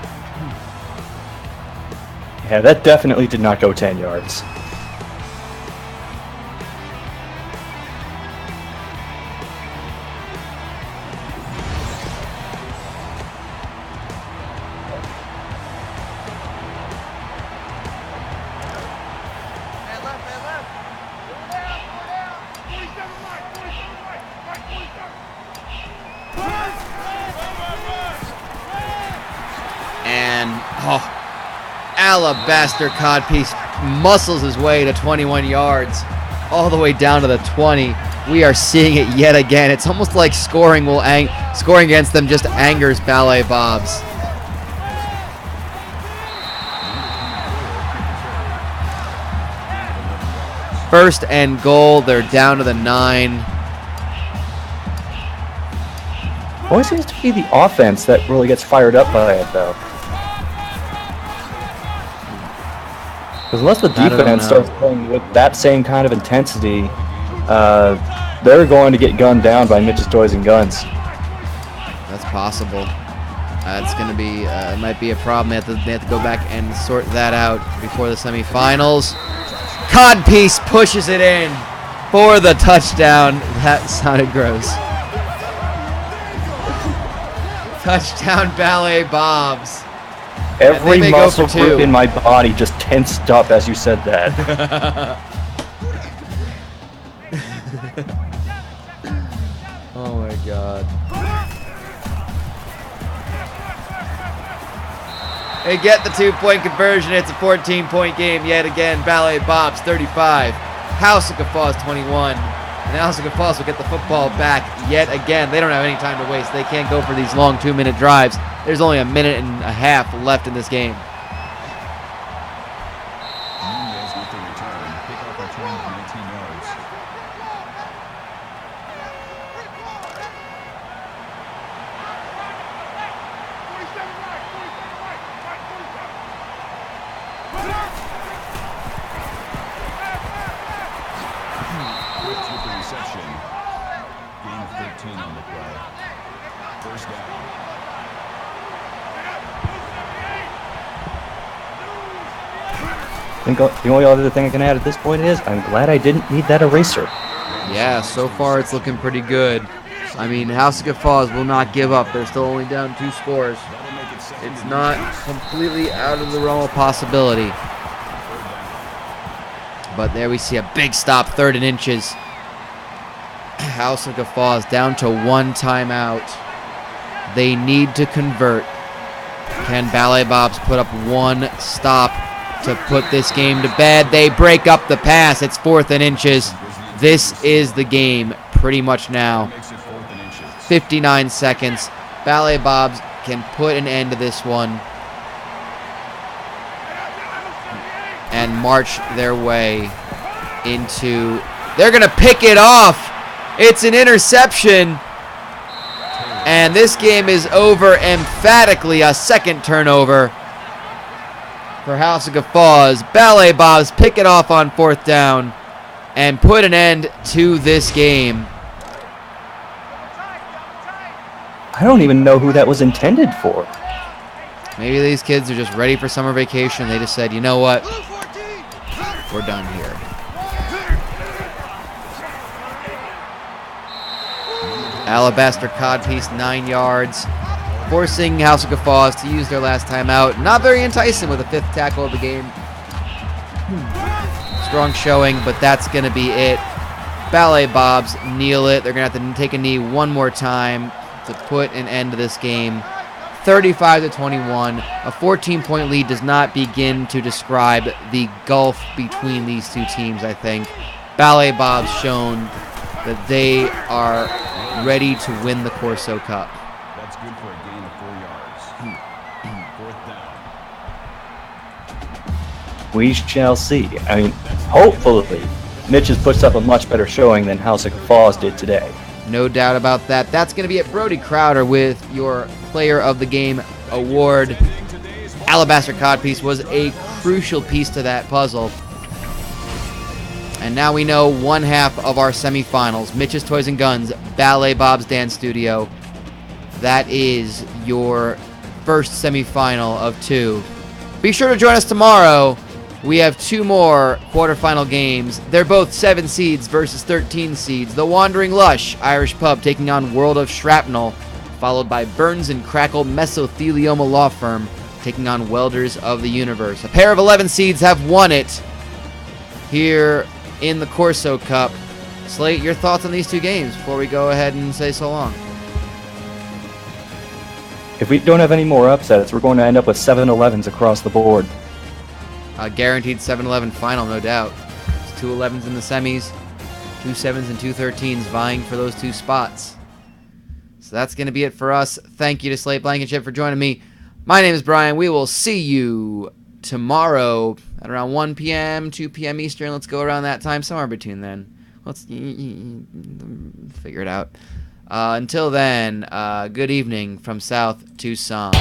Yeah, that definitely did not go 10 yards. And, Alabaster Codpiece muscles his way to 21 yards, all the way down to the 20. We are seeing it yet again. It's almost like scoring against them just angers Ballet Bobs. First and goal. They're down to the 9. Always seems to be the offense that really gets fired up by it, though. Because unless the defense starts playing with that same kind of intensity, they're going to get gunned down by Mitch's Toys and Guns. That's possible. It's going to be, it might be a problem. They have to go back and sort that out before the semifinals. Codpiece pushes it in for the touchdown. That sounded gross. Touchdown, Ballet Bobs. Every muscle group in my body just tensed up as you said that. Oh my God. They get the 2-point conversion. It's a 14-point game yet again. Ballet Bobs 35. House of Guffaws 21. And House of Guffaws will get the football back yet again. They don't have any time to waste. They can't go for these long 2-minute drives. There's only a minute and a half left in this game. Nunez with the return. Kickoff return of 19 yards. Mitch with the reception. Gain of 13 on the play. First down. I think the only other thing I can add at this point is I'm glad I didn't need that eraser. Yeah, so far it's looking pretty good. I mean, House of Guffaws will not give up. They're still only down 2 scores. It's not completely out of the realm of possibility. But there we see a big stop, 3rd and inches. House of Guffaws down to 1 timeout. They need to convert. Can Ballet Bobs put up 1 stop to put this game to bed? They break up the pass. It's 4th and inches. This is the game pretty much now. 59 seconds. Ballet Bobs can put an end to this one and march their way into... They're going to pick it off. It's an interception. And this game is over emphatically. A 2nd turnover for House of Guffaws. Ballet Bobs pick it off on 4th down and put an end to this game. I don't even know who that was intended for. Maybe these kids are just ready for summer vacation. They just said, you know what? We're done here. Alabaster codpiece, 9 yards. Forcing House of Guffaws to use their last timeout. Not very enticing with a 5th tackle of the game. Strong showing, but that's going to be it. Ballet Bobs kneel it. They're going to have to take a knee one more time to put an end to this game. 35-21. A 14-point lead does not begin to describe the gulf between these two teams, I think. Ballet Bob's shown that they are ready to win the Corso Cup. That's good for a gain of 4 yards. 4th down. We shall see. I mean, hopefully, Mitch has put up a much better showing than House of Guffaws did today. No doubt about that. That's going to be it. Brody Crowder with your Player of the Game award. Alabaster Codpiece was a crucial piece to that puzzle. And now we know 1/2 of our semifinals. Mitch's Toys and Guns, Ballet Bob's Dance Studio. That is your first semifinal of 2. Be sure to join us tomorrow. We have 2 more quarterfinal games. They're both 7 seeds versus 13 seeds. The Wandering Lush Irish Pub taking on World of Shrapnel, followed by Burns and Crackle Mesothelioma Law Firm taking on Welders of the Universe. A pair of 11 seeds have won it here in the Corso Cup. Slate, your thoughts on these 2 games before we go ahead and say so long. If we don't have any more upsets, we're going to end up with 7-11s across the board. A guaranteed 7-11 final, no doubt. It's 2 11s in the semis, 2 7s and 2 13s vying for those 2 spots. So that's going to be it for us. Thank you to Slate Blankenship for joining me. My name is Brian. We will see you tomorrow at around 1 p.m., 2 p.m. Eastern. Let's go around that time, somewhere between then. Let's figure it out. Until then, good evening from South Tucson.